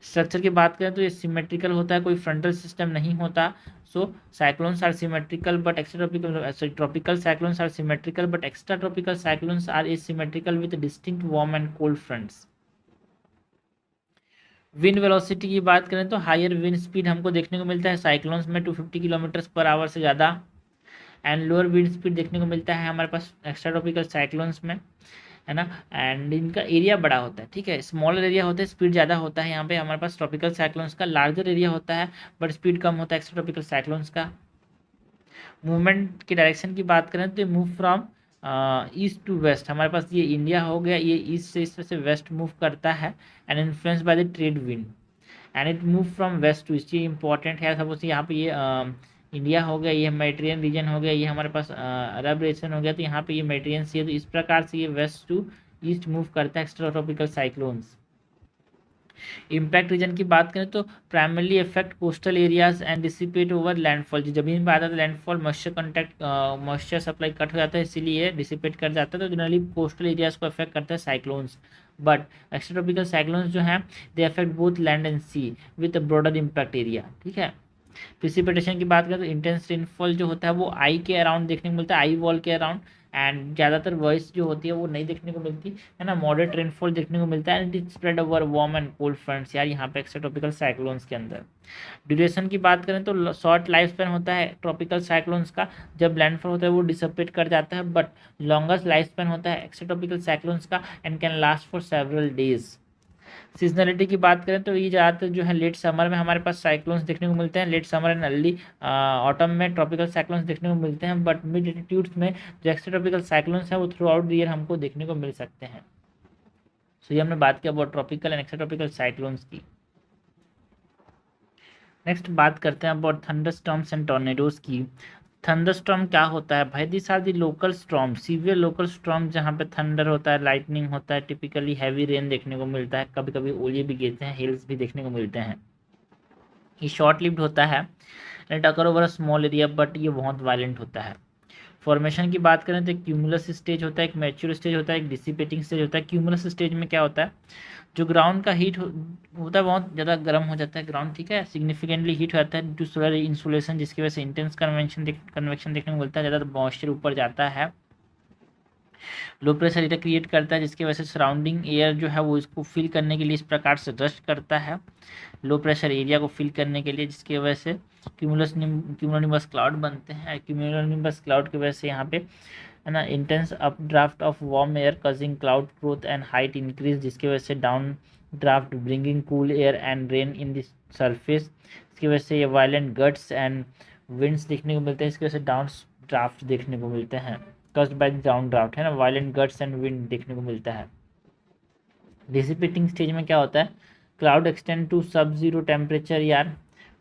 स्ट्रक्चर की बात करें तो ये सिमेट्रिकल होता है, कोई फ्रंटल सिस्टम नहीं होता। So cyclones are symmetrical but extratropical, tropical cyclones are symmetrical but extratropical cyclones are asymmetrical with distinct warm and cold fronts. Wind velocity की बात करें तो हायर विंड स्पीड हमको देखने को मिलता है साइक्लोन्स में 250 किलोमीटर पर आवर से ज़्यादा, एंड लोअर विंड स्पीड देखने को मिलता है हमारे पास एक्स्ट्रा ट्रॉपिकल साइक्लोन्स में, है ना। एंड इनका एरिया बड़ा होता है, ठीक है, स्मॉलर एरिया होता है, स्पीड ज़्यादा होता है। यहाँ पे हमारे पास ट्रॉपिकल साइक्लोन्स का लार्जर एरिया होता है बट स्पीड कम होता है एक्स्ट्रा ट्रॉपिकल साइक्लोन्स का। मूवमेंट की डायरेक्शन की बात करें तो move from east to west, हमारे पास ये इंडिया हो गया, ये ईस्ट से इस तरह से वेस्ट मूव करता है and influence by the trade wind and it move from west to east. ये इंपॉर्टेंट है, सपोज यहाँ पे ये इंडिया हो गया, ये मेडिटेरियन रीजन हो गया, ये हमारे पास अरब रीजन हो गया, तो यहाँ पे ये मेडिटेरियन सी है, तो इस प्रकार से ये वेस्ट टू ईस्ट मूव करता है extra tropical cyclones. Impact region की बात करें तो primarily effect coastal areas and dissipate over landfall, जो जमीन पर आता है तो लैंडफॉल मॉइस्चर सप्लाई कट हो जाता है, इसीलिए डिसिपेट कर जाता है, तो जनरली कोस्टल एरियाज को अफेक्ट करता है साइक्लोन्स। बट एक्स्ट्राट्रॉपिकल साइक्लोन्स जो हैं they affect both land and sea with a broader impact area, ठीक है। प्रिसिपिटेशन की बात करें तो इंटेंस रेनफॉल जो होता है वो आई के अराउंड देखने को मिलता है, आई वॉल के अराउंड, एंड ज़्यादातर वॉइस जो होती है वो नहीं देखने को मिलती है ना। मॉडरेट रेनफॉल देखने को मिलता है and it spread over warm and cold fronts यार यहाँ पे एक्स्ट्रा ट्रॉपिकल साइक्लोन्स के अंदर। ड्यूरेशन की बात करें तो शॉर्ट लाइफ स्पैन होता है ट्रॉपिकल साइक्लोन्स का, जब लैंडफॉल होता है वो डिसपेट कर जाता है, बट लॉन्गेस्ट लाइफ स्पैन होता है एक्स्ट्रा ट्रॉपिकल साइक्लोन्स का and can last for several days. Seasonality की बात करें तो ये ज़्यादातर जो है लेट समर में हमारे पास साइक्लोन्स देखने को मिलते हैं, late summer and early autumn में ट्रॉपिकल साइक्लोन्स देखने को मिलते हैं, बट मिड एल्टीट्यूड्स में जो एक्स्ट्रा ट्रॉपिकल साइक्लोन्स हैं वो थ्रू आउट द ईयर हमको देखने को मिल सकते हैं। सो ये हमने बात किया about tropical and extra tropical cyclones की। नेक्स्ट बात करते हैं अबाउट थंडरस्टॉर्म्स एंड टॉर्नेडोज की। थंडरस्टॉर्म क्या होता है भाई, this are the local storm, severe local storm जहाँ पे थंडर होता है, लाइटनिंग होता है, टिपिकली हैवी रेन देखने को मिलता है, कभी कभी ओले भी गिरते हैं, हिल्स भी देखने को मिलते हैं। ये शॉर्ट लिव्ड होता है, and it occur over a small area, but ये बहुत वायलेंट होता है। फॉर्मेशन की बात करें तो क्यूमुलस स्टेज होता है, एक मैच्योर स्टेज होता है, एक डिसिपेटिंग स्टेज होता है। क्यूमुलस स्टेज में क्या होता है, जो ग्राउंड का हीट होता है बहुत ज़्यादा गर्म हो जाता है ग्राउंड, ठीक है, सिग्निफिकेंटली हीट हो जाता है टू सोलर इंसुलेशन, जिसकी वजह से इंटेंस कन्वेक्शन देखने को मिलता है, ज़्यादा मॉइस्चर ऊपर जाता है। लो प्रेशर एरिया क्रिएट करता है, जिसकी वजह से सराउंडिंग एयर जो है वो इसको फिल करने के लिए इस प्रकार से रस्ट करता है, लो प्रेशर एरिया को फिल करने के लिए, जिसकी वजह से क्यूमुलोनिम्बस क्लाउड बनते हैं। क्यूमुलोनिम्बस क्लाउड की वजह से यहाँ पे है ना intense up draft of warm air causing cloud growth and height increase, जिसकी वजह से down draft bringing cool air and rain in the surface, इसकी वजह से ये वायलेंट गट्स एंड विंड्स देखने को मिलते हैं, इसकी वजह से डाउन ड्राफ्ट देखने को मिलते हैं, कस्ड बाय डाउन ड्राफ्ट, है ना, वायलेंट गट्स एंड विंड देखने को मिलता है। डिसिपेटिंग स्टेज में क्या होता है, क्लाउड एक्सटेंड टू सब जीरो टेम्परेचर यार,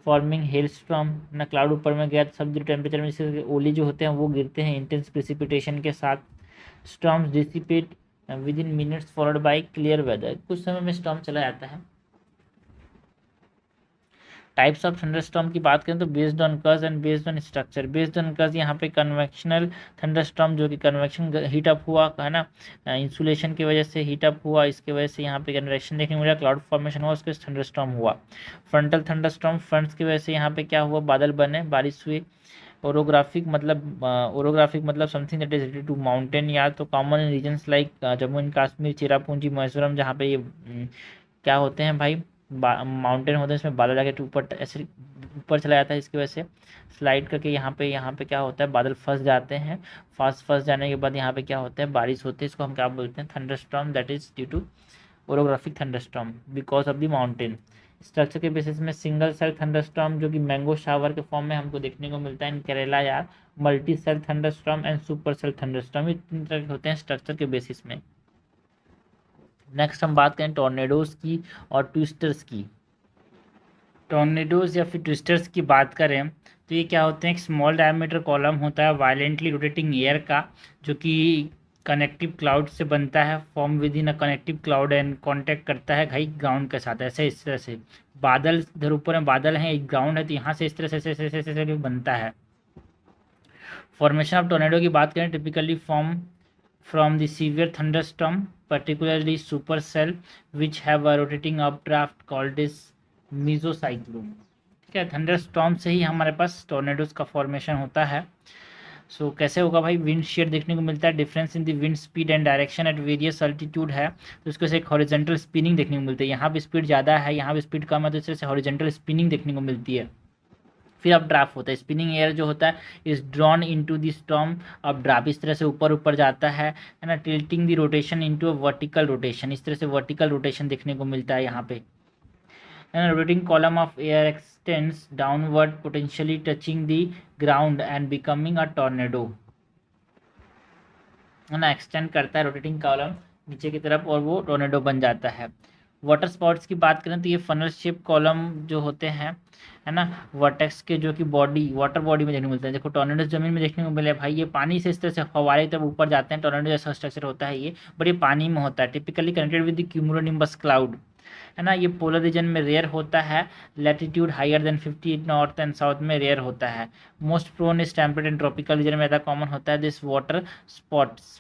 फॉर्मिंग हेलस्टॉर्म ना, क्लाउड ऊपर में गया सब जीरो टेम्परेचर में इसके ओले जो होते हैं वो गिरते हैं इंटेंस प्रेसिपिटेशन के साथ। Storms dissipate within minutes followed by clear weather, कुछ समय में स्टॉर्म चला जाता है। टाइप्स ऑफ थंडरस्टॉर्म की बात करें तो based on curve and based on structure. Based on curve यहाँ पे कन्वेक्शनल थंडरस्टॉर्म जो कि कन्वेक्शन हीट अप हुआ है ना, इंसुलेशन की वजह से हीट अप हुआ, इसके वजह से यहाँ पे कन्वेक्शन देखने को मिला, क्लाउड फॉर्मेशन हुआ, उसके थंडरस्टॉर्म हुआ। फ्रंटल थंडरस्टॉर्म, फ्रंट्स की वजह से यहाँ पे क्या हुआ, बादल बने, बारिश हुई। ओरोग्राफिक मतलब something that is related to mountain, या तो common in regions like Jammu and Kashmir, Cherrapunji, Mizoram, जहाँ पे ये क्या होते हैं भाई, माउंटेन होते हैं, इसमें बादल जाके ऊपर ऐसे ऊपर चला जाता है, इसकी वजह से स्लाइड करके यहाँ पे क्या होता है, बादल फंस जाते हैं, फंस जाने के बाद यहाँ पे क्या होता है, बारिश होती है, इसको हम क्या बोलते हैं, thunderstorm, that is due to orographic thunderstorm because of the mountain. Structure के बेसिस में सिंगल सेल थंडरस्टॉर्म जो कि मैंगो शावर के फॉर्म में हमको देखने को मिलता है इन केरला यार, multi cell thunderstorm and super cell thunderstorm, ये तीन तरह के होते हैं स्ट्रक्चर के बेसिस में। नेक्स्ट हम बात करें टॉर्नेडोज की और ट्विस्टर्स की। टॉर्नेडोज या फिर ट्विस्टर्स की बात करें तो ये क्या होते हैं, एक स्मॉल डायमीटर कॉलम होता है वायलेंटली रोटेटिंग एयर का, जो कि कनेक्टिव क्लाउड से बनता है, form with in a connective cloud and contact करता है भाई ग्राउंड के साथ, ऐसे इस तरह से बादल इधर ऊपर में बादल हैं, एक ग्राउंड है, तो यहाँ से इस तरह से ऐसे बनता है। फॉर्मेशन ऑफ टोर्नेडो की बात करें, typically form from the severe thunderstorm, particularly supercell which have a rotating updraft called as mesocyclone, ठीक है। थंडरस्टॉर्म से ही हमारे पास टोर्नेडोज का फॉर्मेशन होता है। सो कैसे होगा भाई, विंड शेयर देखने को मिलता है, difference in the wind speed and direction at various altitude है, तो उसको से एक हॉरिजॉन्टल स्पिनिंग देखने को मिलती है, यहाँ पे स्पीड ज़्यादा है, यहाँ पे स्पीड कम है, तो इस तरह से हॉरिजॉन्टल स्पिनिंग देखने को मिलती है। फिर अप ड्राफ्ट होता है, स्पिनिंग एयर जो होता है is drawn into the storm, up draft इस तरह से ऊपर जाता है ना, tilting the rotation into a vertical rotation, इस तरह से वर्टिकल रोटेशन देखने को मिलता है यहाँ पे। Rotating column of air x tends downward potentially touching the ground and becoming a tornado, है ना, एक्सटेंड करता है रोटेटिंग कॉलम नीचे की तरफ और वो टॉर्नेडो बन जाता है। वाटर स्पॉट्स की बात करें तो ये फनल शेप कॉलम जो होते हैं, है ना, वर्टेक्स के जो कि बॉडी वाटर बॉडी में देखने को मिलते हैं। देखो टॉर्नेडो जमीन में देखने को मिले भाई, ये पानी से इस तरह से फव्वारे तब ऊपर जाते हैं, टॉर्नेडो जैसा स्ट्रक्चर होता है ये, बट ये पानी में होता है, typically connected with the cumulonimbus cloud, है ना। ये पोलर रीजन में रेयर होता है, latitude higher than 50 north and south में रेयर होता है, most prone is temperate and tropical region में ज़्यादा कॉमन होता है this water spots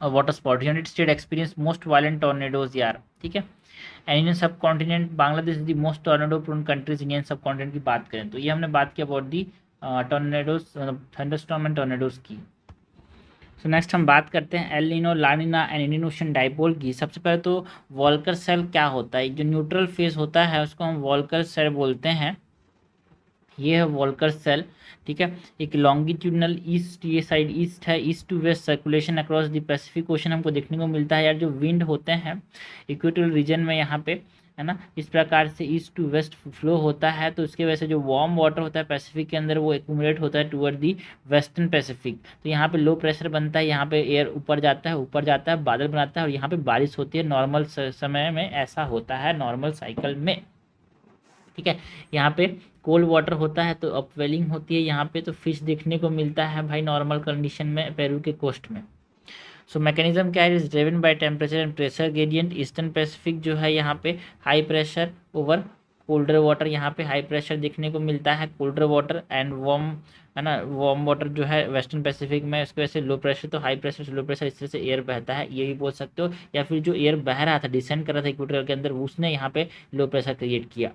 United State experience most violent tornadoes यार, ठीक है। Indian subcontinent, Bangladesh is the most tornado prone countries Indian subcontinent की बात करें तो। ये हमने बात की about the tornadoes, thunderstorm and tornadoes की। सो नेक्स्ट हम बात करते हैं El Nino, La Nina and Indian Ocean dipole की। सबसे पहले तो वॉल्कर सेल क्या होता है, जो न्यूट्रल फेज होता है उसको हम वॉल्कर सेल बोलते हैं, ये है वॉल्कर सेल, ठीक है। एक लॉन्गिट्यूडनल ईस्ट, ये साइड ईस्ट है, east to west circulation across the Pacific Ocean हमको देखने को मिलता है यार। जो विंड होते हैं इक्वेटोरियल रीजन में यहाँ पे, है ना, इस प्रकार से ईस्ट टू वेस्ट फ्लो होता है, तो उसके वजह से जो वार्म वाटर होता है पैसिफिक के अंदर वो एक्यूमुलेट होता है टूवर्ड दी वेस्टर्न पैसिफिक, तो यहाँ पे लो प्रेशर बनता है, यहाँ पे एयर ऊपर जाता है बादल बनाता है और यहाँ पे बारिश होती है। नॉर्मल समय में ऐसा होता है, नॉर्मल साइकिल में, ठीक है। यहाँ पे कोल्ड वाटर होता है तो अपवेलिंग होती है यहाँ पे, तो फिश देखने को मिलता है भाई नॉर्मल कंडीशन में पेरू के कोस्ट में। सो मैकेनिज्म क्या है, is driven by temperature and pressure gradient. Eastern Pacific जो है यहाँ पे high pressure over colder water, यहाँ पे हाई प्रेशर देखने को मिलता है कोल्डर वाटर एंड वार्म, है ना, वार्म वाटर जो है वेस्टर्न पैसिफिक में, उसकी वजह से लो प्रेशर, तो हाई प्रेशर से लो प्रेशर, इस तरह से एयर बहता है, ये भी बोल सकते हो। या फिर जो एयर बह रहा था, डिसेंड कर रहा था इक्वेटर के अंदर, उसने यहाँ पे लो प्रेशर क्रिएट किया।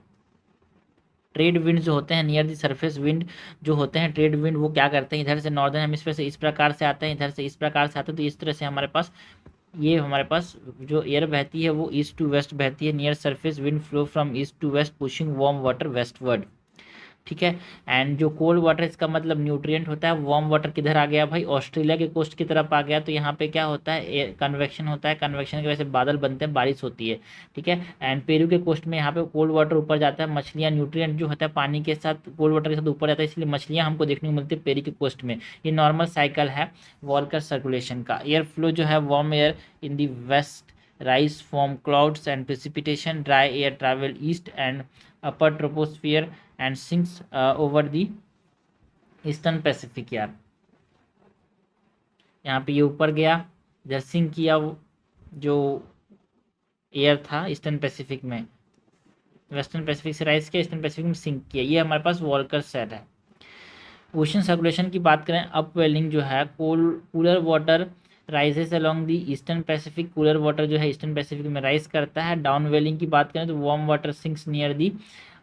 ट्रेड विंड जो होते हैं नियर द सरफेस विंड जो होते हैं, ट्रेड विंड वो क्या करते हैं, इधर से नॉर्दर्न हेमिस्फीयर से इस प्रकार से आते हैं, इधर से इस प्रकार से आते हैं, तो इस तरह से हमारे पास ये हमारे पास जो एयर बहती है वो ईस्ट टू वेस्ट बहती है। Near surface wind flow from east to west pushing warm water westward, ठीक है। एंड जो कोल्ड वाटर, इसका मतलब न्यूट्रिएंट होता है। वार्म वाटर किधर आ गया भाई, ऑस्ट्रेलिया के कोस्ट की तरफ आ गया, तो यहाँ पे क्या होता है, कन्वेक्शन होता है, कन्वेक्शन की वजह से बादल बनते हैं, बारिश होती है, ठीक है। एंड पेरू के कोस्ट में यहाँ पे कोल्ड वाटर ऊपर जाता है, मछलियाँ, न्यूट्रिएंट जो होता है पानी के साथ कोल्ड वाटर के साथ ऊपर जाता है, इसलिए मछलियाँ हमको देखने को मिलती है पेरू के कोस्ट में। ये नॉर्मल साइकिल है वॉल्कर सर्कुलेशन का। एयर फ्लो जो है, warm air in the west rise from clouds and precipitation, dry air travel east and upper troposphere and sinks over the eastern Pacific. यार यहाँ पे ये ऊपर गया, इधर सिंक किया, जो एयर था ईस्टर्न पैसिफिक में, वेस्टर्न पैसिफिक से राइज किया, ईस्टर्न पैसिफिक में सिंक किया, ये हमारे पास वॉल्कर सेल है। ओशन सर्कुलेशन की बात करें, अपवेलिंग जो है, cooler water rises along the eastern Pacific, cooler water जो है ईस्टर्न पैसिफिक में राइज करता है। डाउन वेलिंग की बात करें तो warm water sinks near the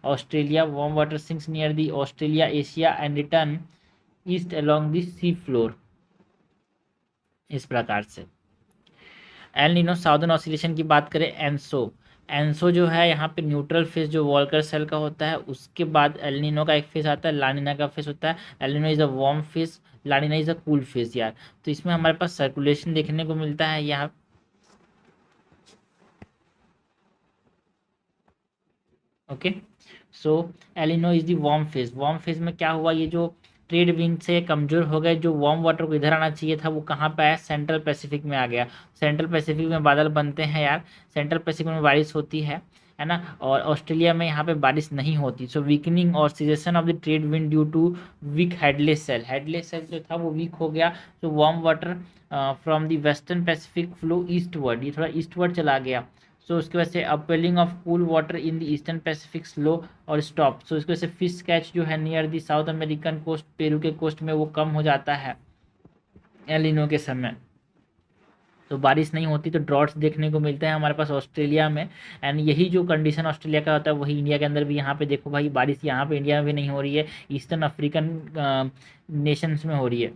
Australia, warm water sinks near the Australia Asia and return east along the sea floor, इस प्रकार से। एल नीनो साउदर्न ऑसिलेशन की बात करें, एनसो, एनसो जो है यहाँ पे न्यूट्रल फेज जो वॉल्कर सेल का होता है, उसके बाद एल नीनो का एक फेज आता है, लानिना का फेज होता है। El Nino is a warm phase, लानिना is a cool phase. यार तो इसमें हमारे पास सर्कुलेशन देखने को मिलता है यहाँ, okay. So El Nino is the warm phase, warm phase में क्या हुआ, ये जो ट्रेड विंड से कमजोर हो गए, जो वार्म वाटर को इधर आना चाहिए था वो कहाँ पे आया, सेंट्रल पैसिफिक में आ गया। सेंट्रल पैसिफिक में बादल बनते हैं यार, सेंट्रल पैसिफिक में बारिश होती है ना, और ऑस्ट्रेलिया में यहाँ पे बारिश नहीं होती। सो वीकनिंग और cessation of the trade wind due to weak Hadley cell, Hadley cell जो था वो वीक हो गया। तो warm water from the western Pacific flow eastward, ये थोड़ा ईस्टवर्ड चला गया। सो उसकी वजह से upwelling of cool water in the eastern Pacific slow और स्टॉप। सो इसकी वजह से फिश कैच जो है near the South American coast, Peru के कोस्ट में, वो कम हो जाता है एल नीनो के समय। तो बारिश नहीं होती, तो ड्रॉट्स देखने को मिलते हैं हमारे पास ऑस्ट्रेलिया में। एंड यही जो कंडीशन ऑस्ट्रेलिया का होता है वही इंडिया के अंदर भी, यहाँ पे देखो भाई बारिश यहाँ पे इंडिया में भी नहीं हो रही है, ईस्टर्न अफ्रीकन नेशंस में हो रही है।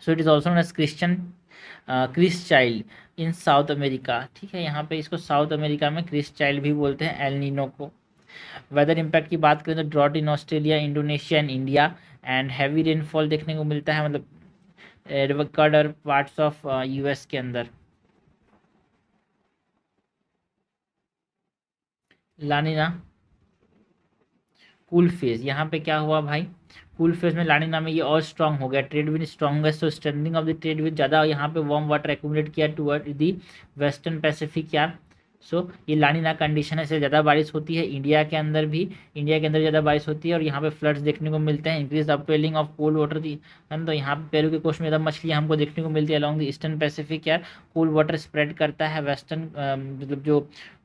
So it is also known as Christ child in South America, ठीक है। यहाँ पे इसको साउथ अमेरिका में क्रिस चाइल्ड भी बोलते हैं एल नीनो को। वेदर इम्पैक्ट की बात करें तो drought in Australia, Indonesia and India, and heavy rainfall देखने को मिलता है, मतलब रिकॉर्ड और पार्ट्स ऑफ यूएस के अंदर। लानिना कूल फेज, यहाँ पे क्या हुआ भाई, कूल फेज में लानिना में ये और स्ट्रांग हो गया, ट्रेड विंड स्ट्रॉन्गेस्ट, तो strengthening of the trade wind ज़्यादा यहाँ पे वार्म वाटर एक्यूमुलेट किया टुवर्ड दी वेस्टर्न पैसिफिक। यार सो ये लानिना कंडीशन है, इससे ज़्यादा बारिश होती है इंडिया के अंदर भी, इंडिया के अंदर ज़्यादा बारिश होती है और यहाँ पे फ्लड्स देखने को मिलते हैं। Increase upwelling of cold water the, तो यहाँ पे पेरू के कोस्ट में ज़्यादा मछलियाँ हमको देखने को मिलती है अलॉन्ग द ईस्टर्न पैसिफिक। यार कोल्ड वाटर स्प्रेड करता है वेस्टर्न, मतलब जो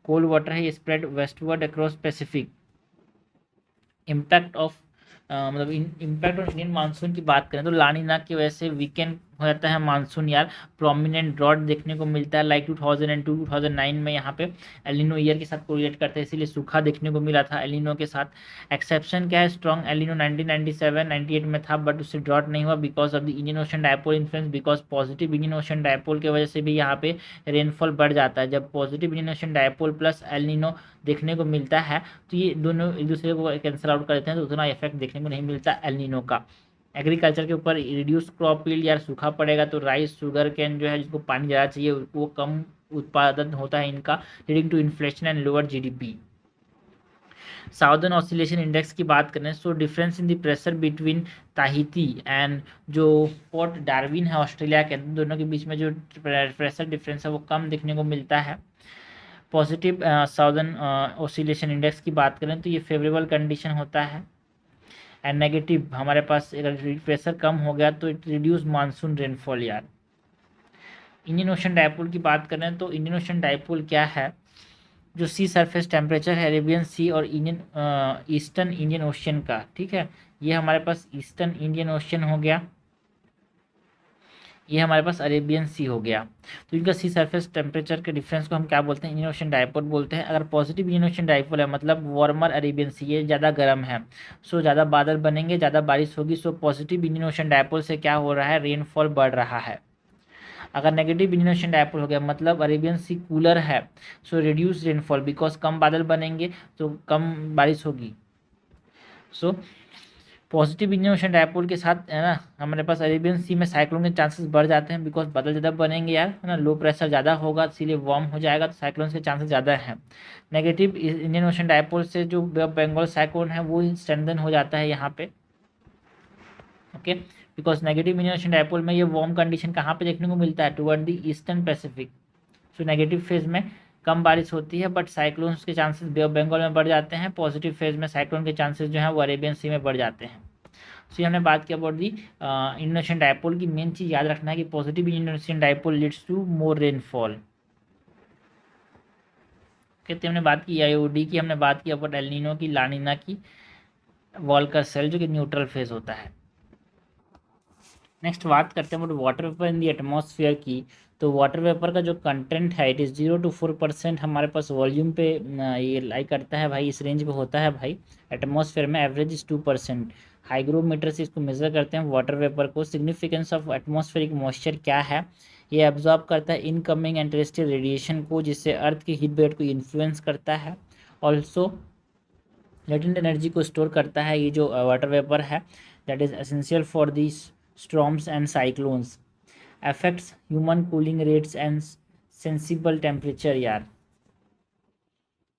कोल्ड वाटर है ये spread westward across Pacific. Impact of मतलब इम्पैक्ट ऑफ इंडियन मानसून की बात करें तो लानिना की वजह से वीकेंड हो जाता है मानसून। यार प्रोमिनेंट ड्रॉट देखने को मिलता है, लाइक 2002 2009 में यहाँ पे एल नीनो ईयर के साथ कोरिलेट करते हैं, इसीलिए सूखा देखने को मिला था एल नीनो के साथ। एक्सेप्शन क्या है, स्ट्रॉन्ग एल नीनो 1997 98 में था, बट उससे ड्रॉट नहीं हुआ because of the Indian Ocean dipole influence, because positive Indian Ocean dipole की वजह से भी यहाँ पे रेनफॉल बढ़ जाता है। जब positive Indian Ocean dipole plus El Nino देखने को मिलता है तो ये दोनों एक दूसरे को कैंसिल आउट कर देते हैं, तो उतना इफेक्ट देखने को नहीं मिलता एल नीनो का। एग्रीकल्चर के ऊपर रिड्यूस क्रॉप यील्ड, यार सूखा पड़ेगा तो राइस शुगर कैन जो है जिसको पानी ज़्यादा चाहिए वो कम उत्पादन होता है इनका, leading to inflation and lower GDP. Southern oscillation index की बात करें so difference in the pressure between Tahiti and जो पोर्ट डार्विन है ऑस्ट्रेलिया के, दोनों के बीच में जो प्रेशर डिफरेंस है वो कम देखने को मिलता है। पॉजिटिव साउदर्न ऑसिलेशन इंडेक्स की बात करें तो ये फेवरेबल कंडीशन होता है, एंड नेगेटिव हमारे पास अगर प्रेशर कम हो गया तो इट रिड्यूस मानसून रेनफॉल। यार इंडियन ओशन डायपोल की बात करें तो इंडियन ओशन डायपोल क्या है, जो सी सरफेस टेम्परेचर है अरेबियन सी और इंडियन ईस्टर्न इंडियन ओशियन का, ठीक है, ये हमारे पास ईस्टर्न इंडियन ओशियन हो गया, ये हमारे पास अरेबियन सी हो गया। तो इनका सी सरफेस टेम्परेचर के डिफरेंस को हम क्या बोलते हैं, इंडियन ओशन डाइपोल बोलते हैं। अगर पॉजिटिव इंडियन ओशन डाइपोल है मतलब वार्मर अरेबियन सी, ये ज़्यादा गर्म है, सो ज़्यादा बादल बनेंगे, ज़्यादा बारिश होगी, so positive Indian Ocean dipole से क्या हो रहा है, रेनफॉल बढ़ रहा है। अगर नेगेटिव इंडियन ओशन डाइपोल हो गया मतलब अरेबियन सी कूलर है, सो रिड्यूस रेनफॉल बिकॉज कम बादल बनेंगे तो कम बारिश होगी। So positive Indian Ocean dipole के साथ है ना हमारे पास अरेबियन सी में साइक्लोन के चांसेस बढ़ जाते हैं बिकॉज बादल ज़्यादा बनेंगे यार, है ना, लो प्रेशर ज़्यादा होगा इसीलिए वार्म हो जाएगा, तो साइक्लोन के चांसेस ज़्यादा हैं। नेगेटिव इंडियन ओशन डायपोल से जो बंगाल साइक्लोन है वो स्ट्रेंथन हो जाता है यहाँ पे, okay, because negative Indian Ocean dipole में ये वार्म कंडीशन कहाँ पे देखने को मिलता है, toward the eastern Pacific. So negative phase में कम बारिश होती है बट साइक्लोन्स के चांसेस बे ऑफ बंगाल में बढ़ जाते हैं, पॉजिटिव फेज में साइक्लोन के चांसेस जो है वो अरेबियन सी में बढ़ जाते हैं। सो हमने बात की about the Indian Ocean dipole की। मेन चीज़ याद रखना है कि positive Indian Ocean dipole leads to more rainfall. कहते हमने बात की आईओडी की, हमने बात की अबाउट एल नीनो की, लानिना की, वॉल्कर सेल जो कि न्यूट्रल फेज होता है। नेक्स्ट बात करते हैं वाटर वेपर इन दी एटमॉस्फेयर की। तो वाटर वेपर का जो कंटेंट है इट इज़ 0 to 4% हमारे पास वॉल्यूम पे ये लाई करता है भाई, इस रेंज पे होता है भाई एटमॉस्फेयर में, एवरेज इज 2%। हाइग्रोमीटर से इसको मेजर करते हैं वाटर वेपर को। सिग्निफिकेंस ऑफ एटमॉस्फेरिक मॉइस्चर क्या है, ये एब्जॉर्ब करता है इनकमिंग एंड टेरेस्ट्रियल रेडिएशन को जिससे अर्थ की हीट वेव को इन्फ्लुएंस करता है। ऑल्सो लेटेंट एनर्जी को स्टोर करता है ये जो वाटर वेपर है, that is essential for this storms and cyclones, affects human cooling rates and sensible temperature यार।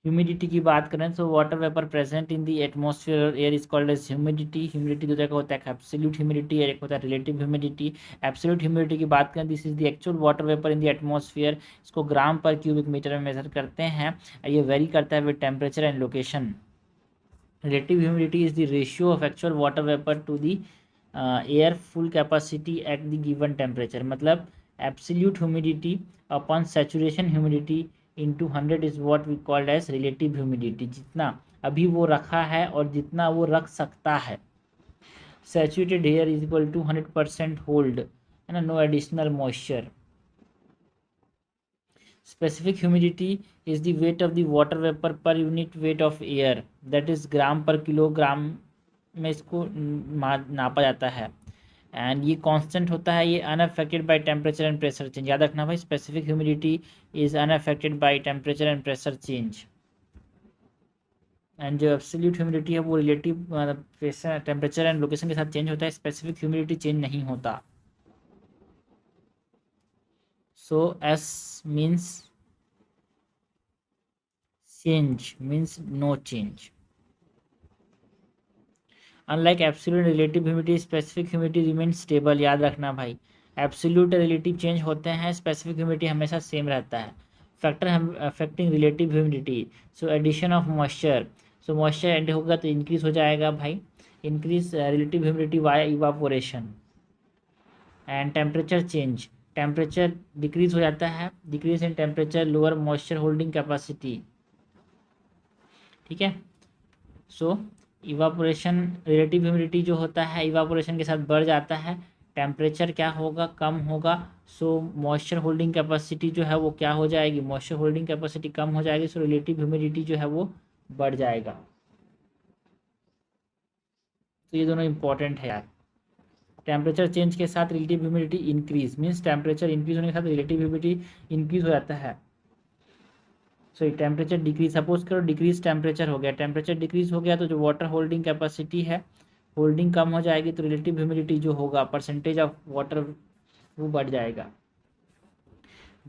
ह्यूमिडिटी की बात करें तो water vapour present in the atmosphere air is called as humidity. Humidity दो तरह का होता है, एब्सोल्यूट ह्यूमिडिटी और एक होता है रिलेटिव ह्यूमिडिटी। एब्सोल्यूट ह्यूमिडिटी की बात करें, this is the actual water vapour in the atmosphere. इसको ग्राम पर क्यूबिक मीटर में मेजर करते हैं, ये वेरी करता है with temperature and location. Relative humidity is the ratio of actual water vapour to the air full capacity at the given temperature. मतलब absolute humidity upon saturation humidity into 100 is what we called as relative humidity. जितना अभी वो रखा है और जितना वो रख सकता है। Saturated air is equal to 100% hold, है ना, no additional moisture. Specific humidity is the weight of the water vapour per unit weight of air, that is gram per kilogram में इसको नापा जाता है। एंड ये कांस्टेंट होता है, ये unaffected by temperature and pressure change. याद रखना भाई, specific humidity is unaffected by temperature and pressure change. And जो एब्सोल्यूट ह्यूमिडिटी है वो relative pressure temperature and location के साथ चेंज होता है, स्पेसिफिक ह्यूमिडिटी चेंज नहीं होता। So S means change, means no change. Unlike absolute relative humidity, specific humidity remain stable. याद रखना भाई, एब्सोल्यूट रिलेटिव चेंज होते हैं, स्पेसिफिक ह्यूमिडिटी हमेशा सेम रहता है। Factor affecting relative humidity, so addition of moisture, so moisture add होगा तो इंक्रीज हो जाएगा भाई, increase relative humidity via evaporation. And temperature change, temperature decrease हो जाता है, decrease in temperature lower moisture holding capacity, ठीक है। सो इवापोरेशन, रिलेटिव ह्यूमिडिटी जो होता है इवापोरेशन के साथ बढ़ जाता है, टेम्परेचर क्या होगा, कम होगा। सो मॉइस्चर होल्डिंग कैपेसिटी जो है वो क्या हो जाएगी, मॉइस्चर होल्डिंग कैपेसिटी कम हो जाएगी, सो रिलेटिव ह्यूमिडिटी जो है वो बढ़ जाएगा। तो ये दोनों इंपॉर्टेंट है यार। टेम्परेचर चेंज के साथ relative humidity increase, means temperature increase होने के साथ रिलेटिव ह्यूमिडिटी इंक्रीज हो जाता है। सो टेम्परेचर डिक्रीज, सपोज करो डिक्रीज टेम्परेचर हो गया, टेम्परेचर डिक्रीज हो गया तो जो वाटर होल्डिंग कैपेसिटी है होल्डिंग कम हो जाएगी, तो रिलेटिव ह्यूमिडिटी जो होगा परसेंटेज ऑफ वाटर वो बढ़ जाएगा।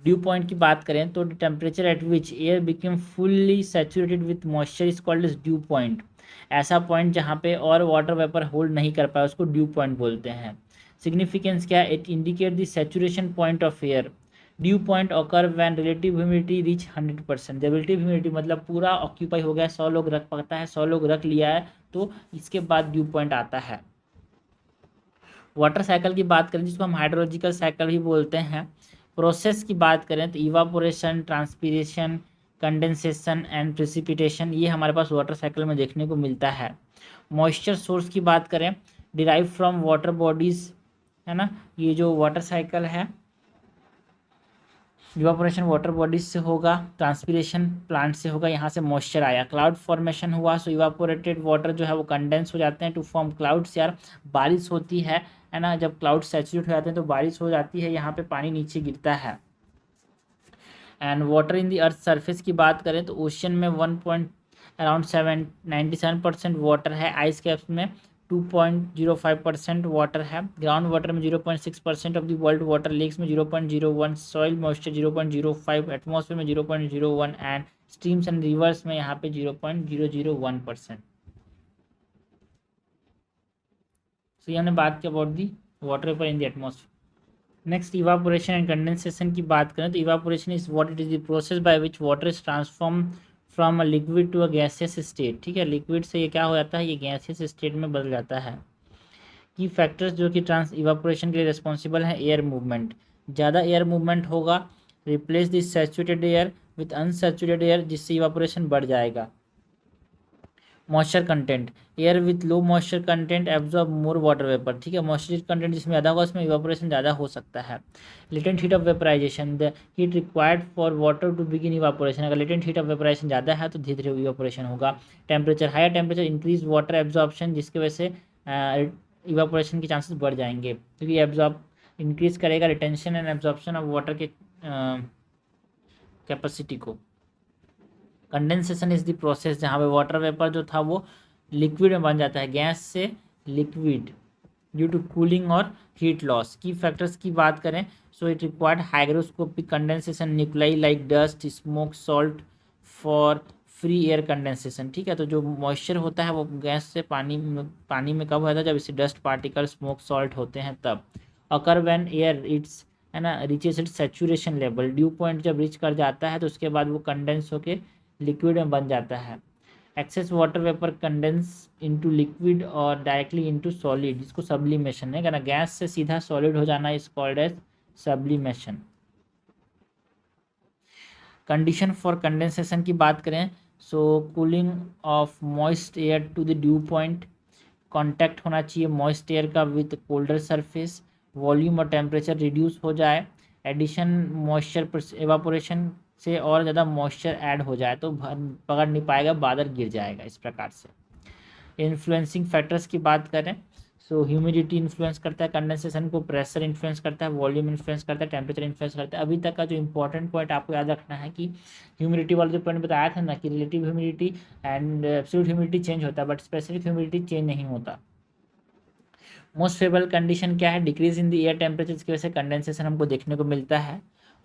ड्यू पॉइंट की बात करें तो temperature at which air become fully saturated with moisture is called as dew point. ऐसा पॉइंट जहाँ पे और वाटर वेपर होल्ड नहीं कर पाए उसको ड्यू पॉइंट बोलते हैं। सिग्निफिकेंस क्या है, it indicate the saturation point of air. Due point occur when relative humidity reach 100%। जब रिलेटिव ह्यूमिडिटी मतलब पूरा ऑक्यूपाई हो गया, 100 लोग रख पाता है, 100 लोग रख लिया है, तो इसके बाद ड्यू पॉइंट आता है। वाटर साइकिल की बात करें जिसको हम हाइड्रोलॉजिकल साइकिल भी बोलते हैं। प्रोसेस की बात करें तो evaporation, transpiration, condensation and precipitation, ये हमारे पास वाटर साइकिल में देखने को मिलता है। मॉइस्चर सोर्स की बात करें, डिराइव फ्रॉम वाटर बॉडीज, है ना, ये जो वाटर साइकिल है, इवापोरेशन वाटर बॉडीज से होगा, ट्रांसपिरेशन प्लांट से होगा, यहाँ से मॉइस्चर आया, क्लाउड फॉर्मेशन हुआ, सो इवापोरेटेड वाटर जो है वो कंडेंस हो जाते हैं टू फॉर्म क्लाउड्स। यार बारिश होती है ना, जब क्लाउड सैचुरेट हो जाते हैं तो बारिश हो जाती है, यहाँ पे पानी नीचे गिरता है। And water in the earth surface की बात करें तो ओशन में 97% वाटर है, आइस कैप्स में 2.05% वाटर है, ग्राउंड वाटर में 0.6% of the world water, lakes में 0.01, सॉइल मॉइस्चर 0.05, एटमॉस्फेयर में 0.01 एंड स्ट्रीम्स एंड रिवर्स में यहाँ पे 0.001%। तो ये हमने बात की about the water vapour in the atmosphere. Next evaporation and condensation की बात करें तो evaporation is what it is the process by which water is transform from a liquid to a gaseous state. ठीक है, लिक्विड से ये क्या हो जाता है, ये गैसियस स्टेट में बदल जाता है। की फैक्टर्स जो कि ट्रांस इवापोरेशन के लिए रिस्पॉन्सिबल हैं, एयर मूवमेंट, ज़्यादा एयर मूवमेंट होगा, replace this saturated air with unsaturated air, जिससे इवापोरेशन बढ़ जाएगा। Moisture content, air with low moisture content absorb more water vapour. ठीक है, मॉइस्चर कंटेंट जिसमें ज़्यादा होगा उसमें इवापोरेशन ज़्यादा हो सकता है। Latent heat of vaporisation, the heat required for water to begin evaporation, अगर लेटेंट हीट ऑफ वेपराइजेशन ज़्यादा है तो धीरे धीरे इवापोरेशन होगा। Temperature, higher temperature increase water absorption, जिसकी वजह से इवापोरेशन के चांसेस बढ़ जाएंगे, क्योंकि एब्जॉर्ब इंक्रीज करेगा retention and absorption of water के कैपेसिटी को। कंडेंसेशन इज द प्रोसेस जहाँ पे वाटर वेपर जो था वो लिक्विड में बन जाता है, गैस से लिक्विड ड्यू टू कूलिंग और हीट लॉस। की फैक्टर्स की बात करें, so it required hygroscopic condensation nuclei like dust, smoke, salt for free air condensation. ठीक है, तो जो मॉइस्चर होता है वो गैस से पानी में कब होता है, जब इससे डस्ट पार्टिकल, स्मोक, सॉल्ट होते हैं तब। अकर व्हेन एयर इट्स, है ना, reaches it's saturation level, due point जब रीच कर जाता है तो उसके बाद वो कंडेंस होके लिक्विड में बन जाता है। Excess water vapour condense into liquid और डायरेक्टली इनटू सॉलिड, जिसको सब्लिमेशन है ना, गैस से सीधा सॉलिड हो जाना is called as sublimation. Condition for condensation की बात करें, so cooling of moist air to the dew point, contact होना चाहिए मॉइस्ट एयर का विद कोल्डर सरफेस, वॉल्यूम और टेम्परेचर रिड्यूस हो जाए, एडिशन मॉइस्चर एवापोरेशन से और ज़्यादा मॉइस्चर ऐड हो जाए तो पकड़ नहीं पाएगा, बादल गिर जाएगा, इस प्रकार से। इन्फ्लुएंसिंग फैक्टर्स की बात करें, सो ह्यूमिडिटी इन्फ्लुएंस करता है कंडेंसेशन को, प्रेशर इन्फ्लुएंस करता है, वॉल्यूम इन्फ्लुएंस करता है, टेम्परेचर इन्फ्लुएंस करता है। अभी तक का जो इंपॉर्टेंट पॉइंट आपको याद रखना है कि ह्यूमिडिटी वाला जो पॉइंट बताया था ना कि relative humidity and absolute humidity change होता है, बट स्पेसिफिक ह्यूमिडिटी चेंज नहीं होता। मोस्ट फेवरेबल कंडीशन क्या है, decrease in the air temperature, इसकी वजह से कंडेंसेशन हमको देखने को मिलता है।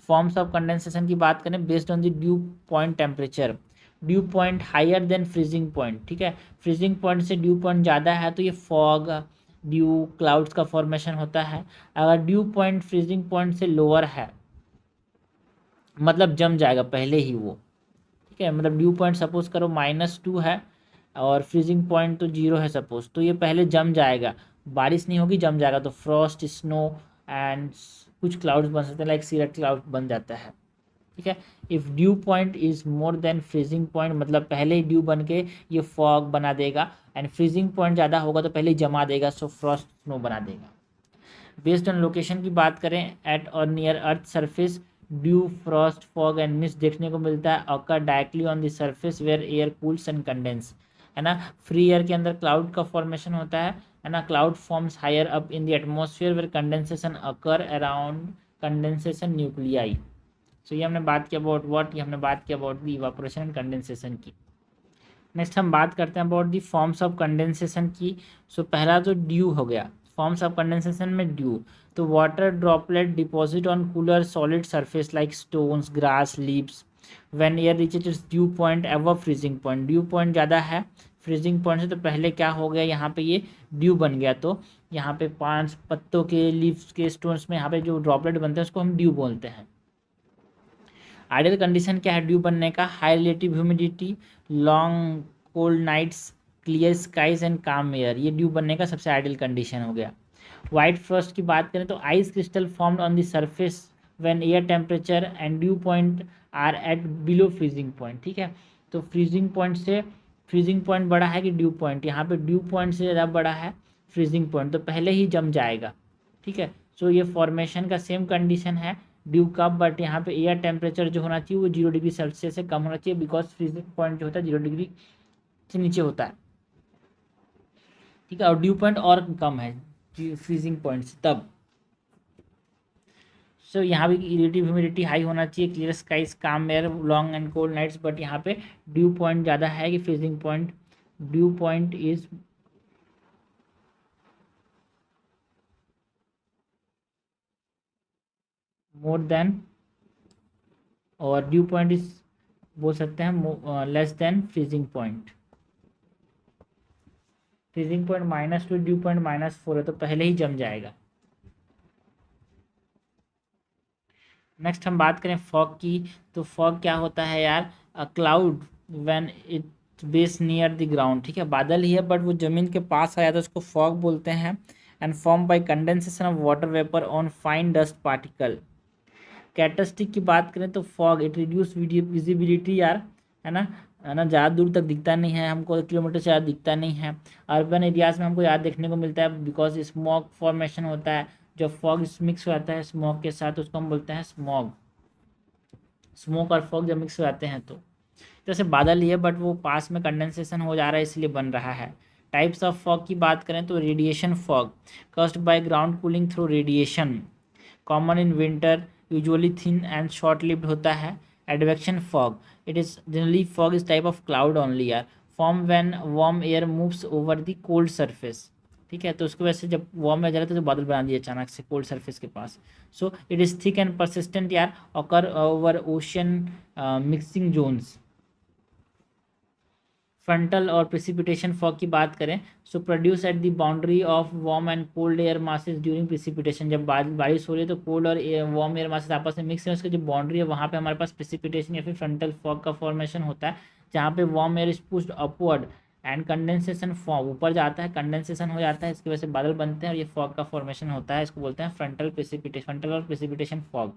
फॉर्म्स ऑफ कंडेंसेशन की बात करें, based on the dew point temperature, dew point higher than freezing point. ठीक है, फ्रीजिंग पॉइंट से ड्यू पॉइंट ज़्यादा है तो ये फॉग, ड्यू, क्लाउड्स का फॉर्मेशन होता है। अगर ड्यू पॉइंट फ्रीजिंग पॉइंट से लोअर है मतलब जम जाएगा पहले ही वो। ठीक है, मतलब ड्यू पॉइंट सपोज करो -2 है और फ्रीजिंग पॉइंट तो 0 है सपोज, तो ये पहले जम जाएगा, बारिश नहीं होगी, जम जाएगा, तो फ्रॉस्ट, स्नो एंड कुछ क्लाउड्स बन सकते हैं, लाइक सीरट क्लाउड बन जाता है। ठीक है, if due point is more then freezing point, मतलब पहले ही ड्यू बन के ये फॉग बना देगा, एंड फ्रीजिंग पॉइंट ज़्यादा होगा तो पहले ही जमा देगा, सो फ्रॉस्ट, स्नो बना देगा। बेस्ड ऑन लोकेशन की बात करें, एट और near earth surface dew, frost, fog and mist देखने को मिलता है, occur directly on the surface where air cools and condense, है ना। फ्री एयर के अंदर क्लाउड का फॉर्मेशन होता है ना, cloud forms higher up in the atmosphere where condensation occur around condensation nuclei. So ये हमने बात की अबाउट व्हाट, ये हमने बात की about the evaporation and condensation की। नेक्स्ट हम बात करते हैं about the forms of condensation की। सो पहला तो ड्यू हो गया, फॉर्म्स ऑफ कंडेंसेशन में ड्यू, तो water droplet deposit on cooler solid surface like stones, grass, leaves when air reaches it's due point above freezing point, dew point ज़्यादा है freezing point से, तो पहले क्या हो गया, यहाँ पे ये ड्यू बन गया, तो यहाँ पे 5 पत्तों के, लीव्स के, स्टोन्स में यहाँ पे जो ड्रॉपलेट बनते हैं उसको हम ड्यू बोलते हैं। आइडियल कंडीशन क्या है ड्यू बनने का, high relative humidity, long cold nights, clear skies and calm air, ये ड्यू बनने का सबसे आइडियल कंडीशन हो गया। वाइट फ्रॉस्ट की बात करें तो ice crystal formed on the surface when air temperature and dew point are at below freezing point. ठीक है, तो फ्रीजिंग पॉइंट से फ्रीजिंग पॉइंट बड़ा है कि ड्यू पॉइंट, यहाँ पे ड्यू पॉइंट से ज़्यादा बड़ा है फ्रीजिंग पॉइंट, तो पहले ही जम जाएगा। ठीक है, सो ये फॉर्मेशन का सेम कंडीशन है ड्यू का, बट यहाँ पे एयर टेम्परेचर जो होना चाहिए वो 0 डिग्री सेल्सियस से कम होना चाहिए, बिकॉज फ्रीजिंग पॉइंट जो होता है 0 डिग्री से नीचे होता है। ठीक है, और ड्यू पॉइंट और कम है फ्रीजिंग पॉइंट से तब। सो यहाँ भी रिलेटिव ह्यूमिडिटी हाई होना चाहिए, clear skies, calm air, long and cold nights, but यहाँ पे ड्यू पॉइंट ज़्यादा है कि freezing point, dew point is more than, और ड्यू पॉइंट इज बोल सकते हैं less than freezing point. Freezing point -2, dew point -4 है, तो पहले ही जम जाएगा। नेक्स्ट हम बात करें फॉग की, तो फॉग क्या होता है यार, a cloud when it base near the ground. ठीक है, बादल ही है बट वो ज़मीन के पास आ जाता है, उसको फॉग बोलते हैं। And form by condensation of water vapour on fine dust particle. Characteristic की बात करें तो फॉग इट रिड्यूस विजिबिलिटी यार, है ना, ज़्यादा दूर तक दिखता नहीं है हमको, किलोमीटर से ज़्यादा दिखता नहीं है। अर्बन एरियाज़ में हमको ज़्यादा देखने को मिलता है बिकॉज स्मॉग फॉर्मेशन होता है, जब फॉग मिक्स हो जाता है स्मॉग के साथ उसको हम बोलते हैं स्मॉग। स्मोक और फॉग जब मिक्स हो जाते हैं तो जैसे बादल ही है बट वो पास में कंडेंसेशन हो जा रहा है इसलिए बन रहा है। टाइप्स ऑफ फॉग की बात करें तो radiation fog caused by ground cooling through radiation, common in winter, usually thin and short lived होता है। Advection fog it is generally fog is type of cloud only यार, form when warm air moves over the cold surface. ठीक है, तो उसकी वजह से जब वार्म एयर जा रहा है तो बादल बना दिए अचानक से कोल्ड सरफेस के पास। So it is thick and persistent यार, occur over ocean mixing zones. Frontal और प्रेसिपिटेशन फॉग की बात करें so produce at the boundary of warm and cold air masses during precipitation. जब बारिश हो रही है तो कोल्ड और वार्म एयर मासेस आपस में मिक्स है, उसकी जो बाउंड्री है वहाँ पे हमारे पास प्रेसिपिटेशन या फिर फ्रंटल फॉग का फॉर्मेशन होता है, जहाँ पे warm air is pushed upward and condensation fog ऊपर जाता है, कंडेंसेशन हो जाता है, इसकी वजह से बादल बनते हैं और ये फॉग का फॉर्मेशन होता है, इसको बोलते हैं फ्रंटल और प्रेसिपिटेशन फॉग।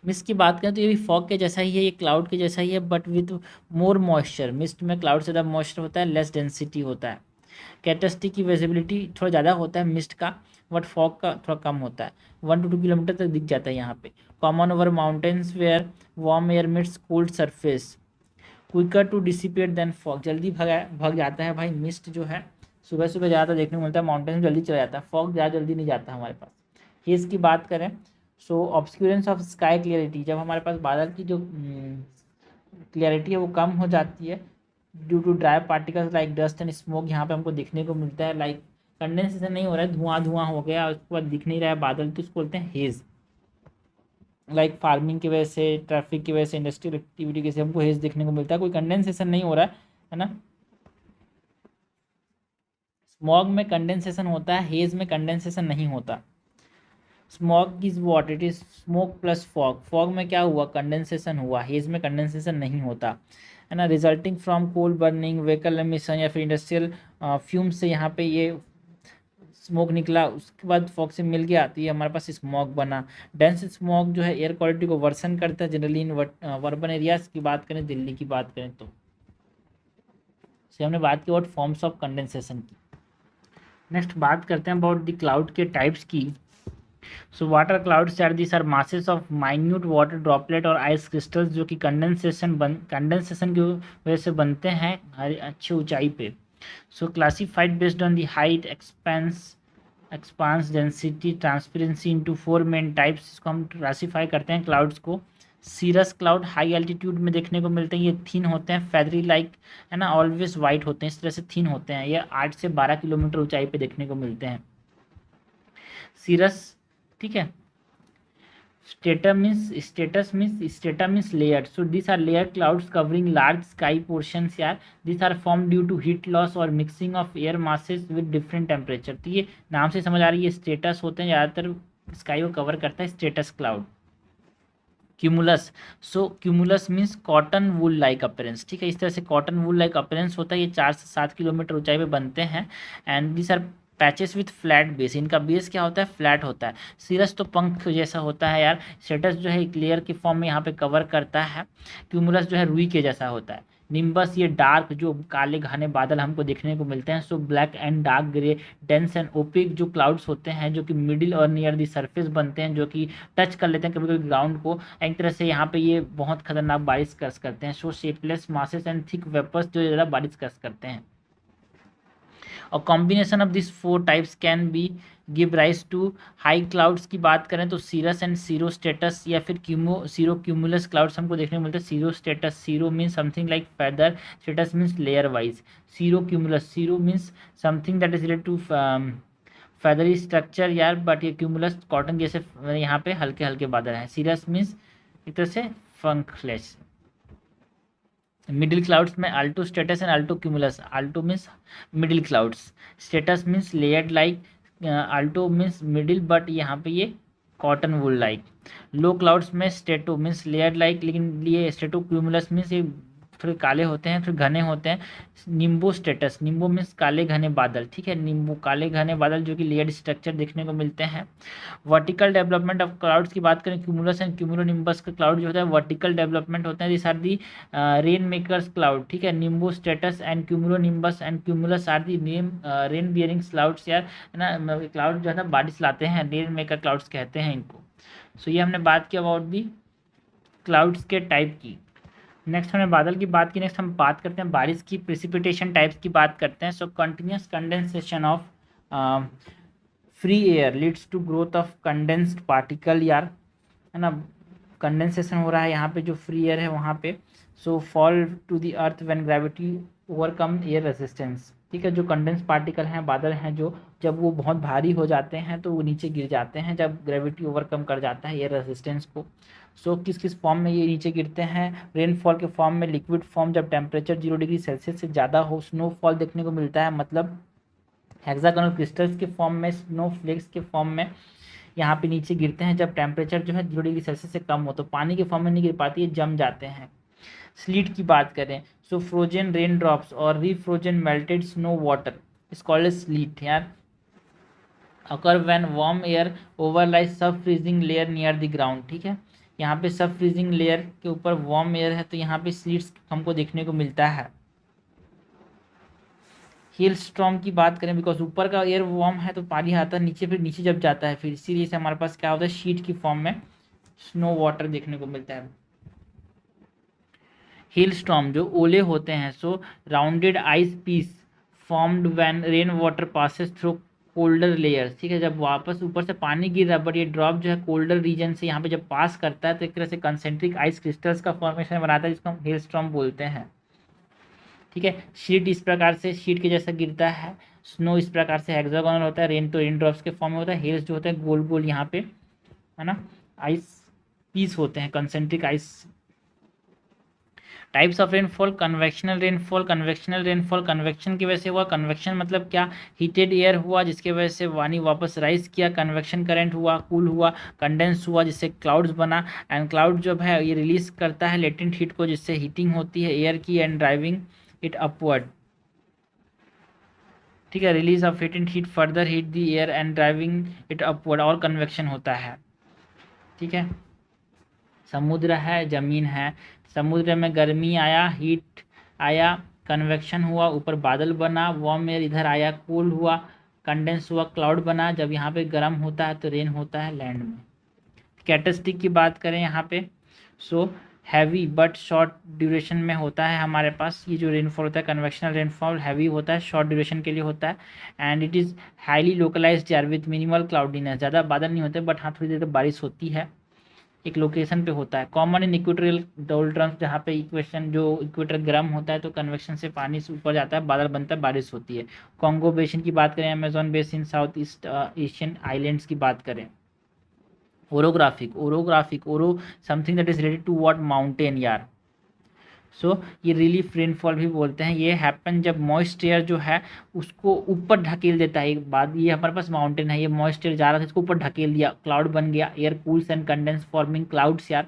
मिस्ट की बात करें तो ये भी फॉग के जैसा ही है, ये क्लाउड के जैसा ही है but with more moisture. Mist में क्लाउड से ज़्यादा मॉइस्चर होता है, लेस डेंसिटी होता है। कैरेक्टरिस्टिक की विजिबिलिटी थोड़ा ज़्यादा होता है मिस्ट का, बट फॉग का थोड़ा कम होता है, 1 to 2 किलोमीटर तक दिख जाता है यहाँ पे। Common over mountains where warm air meets cold surface, quicker to dissipate than fog, जल्दी भग जाता है भाई मिस्ट जो है, सुबह सुबह ज़्यादा देखने को मिलता है, माउंटेन में जल्दी चला जाता है, फॉग ज़्यादा जल्दी नहीं जाता हमारे पास। हेज़ की बात करें सो ऑब्सक्यूरेंस ऑफ स्काई क्लियरिटी, जब हमारे पास बादल की जो क्लियरिटी है वो कम हो जाती है due to dry particles like dust and smoke, यहाँ पे हमको दिखने को मिलता है लाइक कंडेंसेशन नहीं हो रहा है, धुआं धुआं हो गया उसके बाद दिख नहीं रहा है बादल, तो इसको बोलते हैं हेज़। लाइक फार्मिंग की वजह से, ट्रैफिक की वजह से, इंडस्ट्रियल एक्टिविटी की वजह से हमको हेज़ देखने को मिलता है, कोई कंडेंसेशन नहीं हो रहा है ना। स्मॉग में कंडेंसेशन होता है, हेज़ में कंडेंसेशन नहीं होता। Smog is what, it is smoke plus fog, fog में क्या हुआ कंडेंसेशन हुआ, हेज में कंडेंसेशन नहीं होता है ना। Resulting from coal burning, vehicle emission या फिर इंडस्ट्रियल फ्यूम से यहाँ पे ये स्मोक निकला, उसके बाद फॉग से मिल के आती है हमारे पास स्मॉग बना। डेंस स्मॉग जो है एयर क्वालिटी को वर्सन करता है जनरली इन अर्बन एरियाज की बात करें, दिल्ली की बात करें तो। से हमने बात की अबाउट फॉर्म्स ऑफ कंडेंसेशन की। नेक्स्ट बात करते हैं अबाउट द क्लाउड के टाइप्स की। So water clouds are this are masses of minute water droplet और आइस क्रिस्टल्स जो कि कंडेंसेशन की वजह से बनते हैं अच्छी ऊंचाई पे। So classified based on the height, expanse, density, transparency into 4 main types. इसको हम क्लासीफाई करते हैं क्लाउड्स को। सीरस क्लाउड हाई एल्टीट्यूड में देखने को मिलते हैं, ये थिन होते हैं, फेदरी लाइक है ना, ऑलवेज वाइट होते हैं, इस तरह से थिन होते हैं, ये 8 से 12 किलोमीटर ऊंचाई पे देखने को मिलते हैं सीरस। ठीक है, strata means layer, so this are layer clouds covering large sky portions यार, this are form due to heat loss और mixing of air masses with different temperature. तो ये नाम से समझ आ रही है स्टेटस होते हैं, ज़्यादातर स्काई को कवर करता है stratus cloud. Cumulus, so cumulus means cotton wool like appearance. ठीक है, इस तरह से कॉटन वूल लाइक अपीयरेंस होता है, ये 4 से 7 किलोमीटर ऊंचाई पे बनते हैं and this are patches with flat base, इनका बेस क्या होता है, फ्लैट होता है। सीरस तो पंख जैसा होता है यार। स्ट्रेटस जो है एक लेयर के फॉर्म में यहाँ पे कवर करता है। क्यूमुलस जो है रुई के जैसा होता है। निम्बस ये डार्क जो काले घने बादल हमको देखने को मिलते हैं। So black and dark grey dense and OPEC जो क्लाउड्स होते हैं जो कि मिडिल और नियर दी सरफेस बनते हैं, जो कि टच कर लेते हैं कभी कभी ग्राउंड को। एक तरह से यहाँ पे ये बहुत खतरनाक बारिश करते हैं। So shapeless masses and thick vapours जो ज़्यादा बारिश करते हैं। और combination of this 4 types can be give rise to high clouds की बात करें तो सीरस एंड सीरो स्टेटस या फिर सीरो क्यूमुलस क्लाउड्स हमको देखने को मिलते हैं। Cirro stratus, cirro means something like feather, stratus means layer wise. Cirro cumulus, cirro means something that is related to feathery structure यार, बट ये क्यूमुलस कॉटन जैसे यहाँ पे हल्के हल्के बादल हैं। सीरस मीन्स एक तरह से फंकलेस। मिडिल क्लाउड्स में Alto status and Alto cumulus. Alto means middle clouds, status means layered like, Alto means middle but यहाँ पे ये कॉटन वुल लाइक। लो क्लाउड्स में स्टेटो मीन्स लेयर्ड लाइक, लेकिन ये स्टेटो क्यूमुलस मीन्स ये थोड़े काले होते हैं, थोड़े घने होते हैं। निम्बो स्टेटस, निम्बो मीन्स काले घने बादल, ठीक है। निम्बो काले घने बादल जो कि लेयर्ड स्ट्रक्चर देखने को मिलते हैं। वर्टिकल डेवलपमेंट ऑफ क्लाउड्स की बात करें, क्यूमुलस एंड क्यूमुलोनिम्बस का क्लाउड जो होता है वर्टिकल डेवलपमेंट होता है। This are the rain makers cloud, ठीक है। Nimbo stratus and cumulonimbus and cumulus are the rain bearing clouds यार, है ना। क्लाउड जो है ना बारिश लाते हैं, रेन मेकर क्लाउड्स कहते हैं इनको। सो ये हमने बात की अबाउट दी क्लाउड्स के टाइप की। नेक्स्ट हमने बादल की बात की, नेक्स्ट हम बात करते हैं बारिश की, प्रेसिपिटेशन टाइप्स की बात करते हैं। So continuous condensation of free air leads to growth of condensed particle यार, है ना। कंडेंसेशन हो रहा है यहाँ पे, जो फ्री एयर है वहाँ पे। So fall to the earth when gravity overcome air resistance, ठीक है। जो कंडेंस पार्टिकल हैं, बादल हैं, जो जब वो बहुत भारी हो जाते हैं तो वो नीचे गिर जाते हैं जब ग्रेविटी ओवरकम कर जाता है एयर रेजिस्टेंस को। सो किस किस फॉर्म में ये नीचे गिरते हैं, रेनफॉल के फॉर्म में, लिक्विड फॉर्म जब टेम्परेचर 0 डिग्री सेल्सियस से ज़्यादा हो, स्नोफॉल देखने को मिलता है, मतलब हेक्सागोनल क्रिस्टल्स के फॉर्म में, स्नोफ्लेक्स के फॉर्म में यहाँ पे नीचे गिरते हैं जब टेम्परेचर जो है 0 डिग्री सेल्सियस से कम हो। तो पानी के फॉर्म में नहीं गिर पाती है, जम जाते हैं। स्लीट की बात करें, सो फ्रोजन रेन ड्रॉप्स और refrozen melted snow water is called sleet यार। Occur when warm air overlies sub freezing layer near the ground, ठीक है। यहाँ पे सब फ्रीजिंग लेयर के ऊपर वार्म एयर है तो यहाँ पे स्लीट्स हमको देखने को मिलता है। हेल स्टॉर्म की बात करें, बिकॉज ऊपर का एयर वार्म है तो पानी आता है नीचे, फिर नीचे जब जाता है फिर इसीलिए से हमारे पास क्या होता है, शीट की फॉर्म में स्नो वाटर देखने को मिलता है। हिल स्टॉर्म जो ओले होते हैं, so rounded ice piece formed when rain water passes through colder layers, ठीक है। जब वापस ऊपर से पानी गिर रहा है बट ये ड्रॉप जो है कोल्डर रीजन से यहाँ पे जब पास करता है तो एक तरह से कंसेंट्रिक आइस क्रिस्टल्स का फॉर्मेशन बनाता है जिसको हम हेल स्टॉर्म बोलते हैं, ठीक है। शीट इस प्रकार से शीट के जैसा गिरता है, स्नो इस प्रकार से हेक्सागोनल होता है, रेन तो रेन ड्रॉप्स के फॉर्म में होता है, हेल्स जो होता है गोल गोल यहाँ पे, है ना, आइस पीस होते हैं, concentric ice. Types of rainfall, convectional rainfall, convectional rainfall convection की वजह से हुआ। कन्वेक्शन मतलब क्या, हीटेड एयर हुआ जिसके वजह से पानी वापस राइज किया, कन्वेक्शन करंट हुआ, कूल हुआ, कंडेंस हुआ जिससे क्लाउड्स बना। एंड क्लाउड जब है ये रिलीज करता है लेटेंट हीट को जिससे हीटिंग होती है एयर की एंड ड्राइविंग इट अपवर्ड, ठीक है। Release of latent heat further heat the air and driving it upward, और कन्वेक्शन होता है, ठीक है। समुद्र है, जमीन है, समुद्र में गर्मी आया, हीट आया, कन्वेक्शन हुआ, ऊपर बादल बना, वार्म एयर इधर आया, कूल हुआ, कंडेंस हुआ, क्लाउड बना। जब यहाँ पे गर्म होता है तो रेन होता है लैंड में। कैरेक्टरिस्टिक की बात करें यहाँ पे, so heavy but short duration में होता है हमारे पास ये जो रेनफॉल होता है, कन्वेक्शनल रेनफॉल हैवी होता है, शॉर्ट ड्यूरेशन के लिए होता है। And it is highly localised यार विथ मिनिमल क्लाउडीनेस, ज़्यादा बादल नहीं होते बट हाँ थोड़ी देर तक बारिश होती है, एक लोकेशन पे होता है। कॉमन इन इक्वेटोरियल डोल्ड्रम्स, जहाँ पे इक्वेशन जो इक्वेटर गर्म होता है तो कन्वेक्शन से पानी से ऊपर जाता है, बादल बनता है, बारिश होती है। कॉन्गो बेसिन की बात करें, Amazon basin, south east Asian islands की बात करें। Orographic, oro something that is related to what, mountain यार। सो ये रिलीफ रेनफॉल भी बोलते हैं। ये हैपन जब मॉइस्ट एयर जो है उसको ऊपर ढकेल देता है। एक बात, ये हमारे पास माउंटेन है, ये मॉइस्ट एयर जा रहा था इसको ऊपर ढकेल दिया, क्लाउड बन गया, air cools and condense forming clouds यार।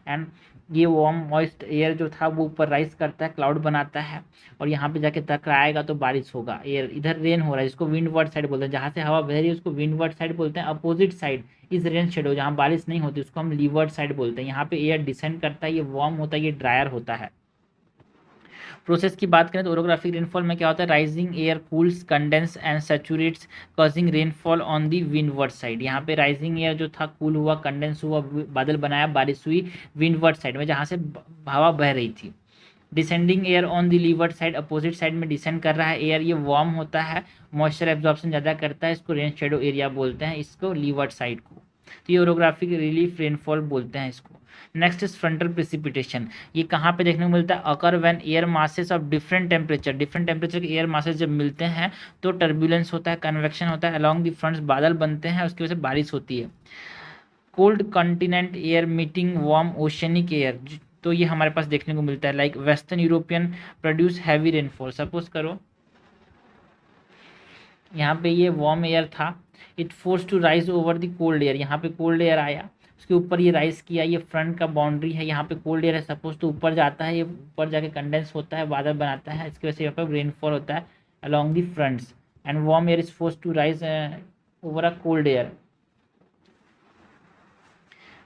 एंड ये वार्म मॉइस्ट एयर जो था वो ऊपर राइज करता है, क्लाउड बनाता है और यहाँ पे जाके टकराएगा तो बारिश होगा। एयर इधर रेन हो रहा है, जिसको विंडवर्ड साइड बोलते हैं, जहाँ से हवा बह रही है उसको विंडवर्ड साइड बोलते हैं। अपोजिट साइड इस रेन शेडो जहाँ बारिश नहीं होती उसको हम लीवर्ड साइड बोलते हैं। यहाँ पे एयर डिसेंड करता है, ये वार्म होता है, ये ड्रायर होता है। प्रोसेस की बात करें तो ओरोग्राफिक रेनफॉल में क्या होता है, rising air cools condense and सैचुरेट्स causing rainfall on the windward side. यहाँ पे राइजिंग एयर जो था कूल हुआ, कंडेंस हुआ, बादल बनाया, बारिश हुई विंडवर्ड साइड में जहाँ से हवा बह रही थी। Descending air on the levered side, opposite side में डिसेंड कर रहा है एयर, ये वार्म होता है, मॉइस्चर एब्जॉर्प्शन ज़्यादा करता है, इसको रेन शेडो एरिया बोलते हैं, इसको लीवर्ड साइड को। तो ये ओरोग्राफिक रिलीफ रेनफॉल बोलते हैं इसको। Next is frontal precipitation. ये कहाँ पे देखने को मिलता है, occur when air masses of different temperature के एयर मासेस जब मिलते हैं तो टर्बुलेंस होता है, कन्वेक्शन होता है, अलॉन्ग दी फ्रंट्स बादल बनते हैं, उसकी वजह से बारिश होती है। Cold continent air meeting warm oceanic air, तो ये हमारे पास देखने को मिलता है। Like western European produce heavy rainfall. Suppose करो यहाँ पे ये वार्म एयर था, it force to rise over the cold air, यहाँ पे कोल्ड एयर आया उसके ऊपर ये राइज किया, ये फ्रंट का बाउंड्री है, यहाँ पे कोल्ड एयर है सपोज, तो ऊपर जाता है, ये ऊपर जाके कंडेंस होता है, बादल बनाता है, इसकी वजह से यहाँ पर रेनफॉल होता है along the fronts and warm air is force to rise over a cold air.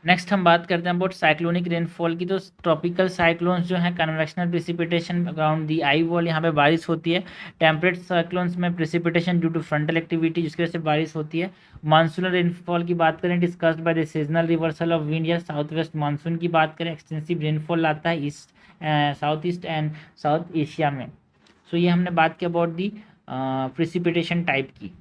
Next हम बात करते हैं अबाउट साइक्लोनिक रेनफॉल की। तो ट्रॉपिकल साइक्लोन्स जो हैं convectional precipitation around the eye wall, यहाँ पे बारिश होती है। टेम्परेट साइक्लोन्स में precipitation due to frontal activity जिसकी वजह से बारिश होती है। मानसूनल रेनफॉल की बात करें, discussed by the seasonal reversal of wind या साउथ वेस्ट मानसून की बात करें, एक्सटेंसिव रेनफॉल लाता है east south east and south Asia में। सो ये हमने बात की अबाउट दी प्रिसिपिटेशन टाइप की।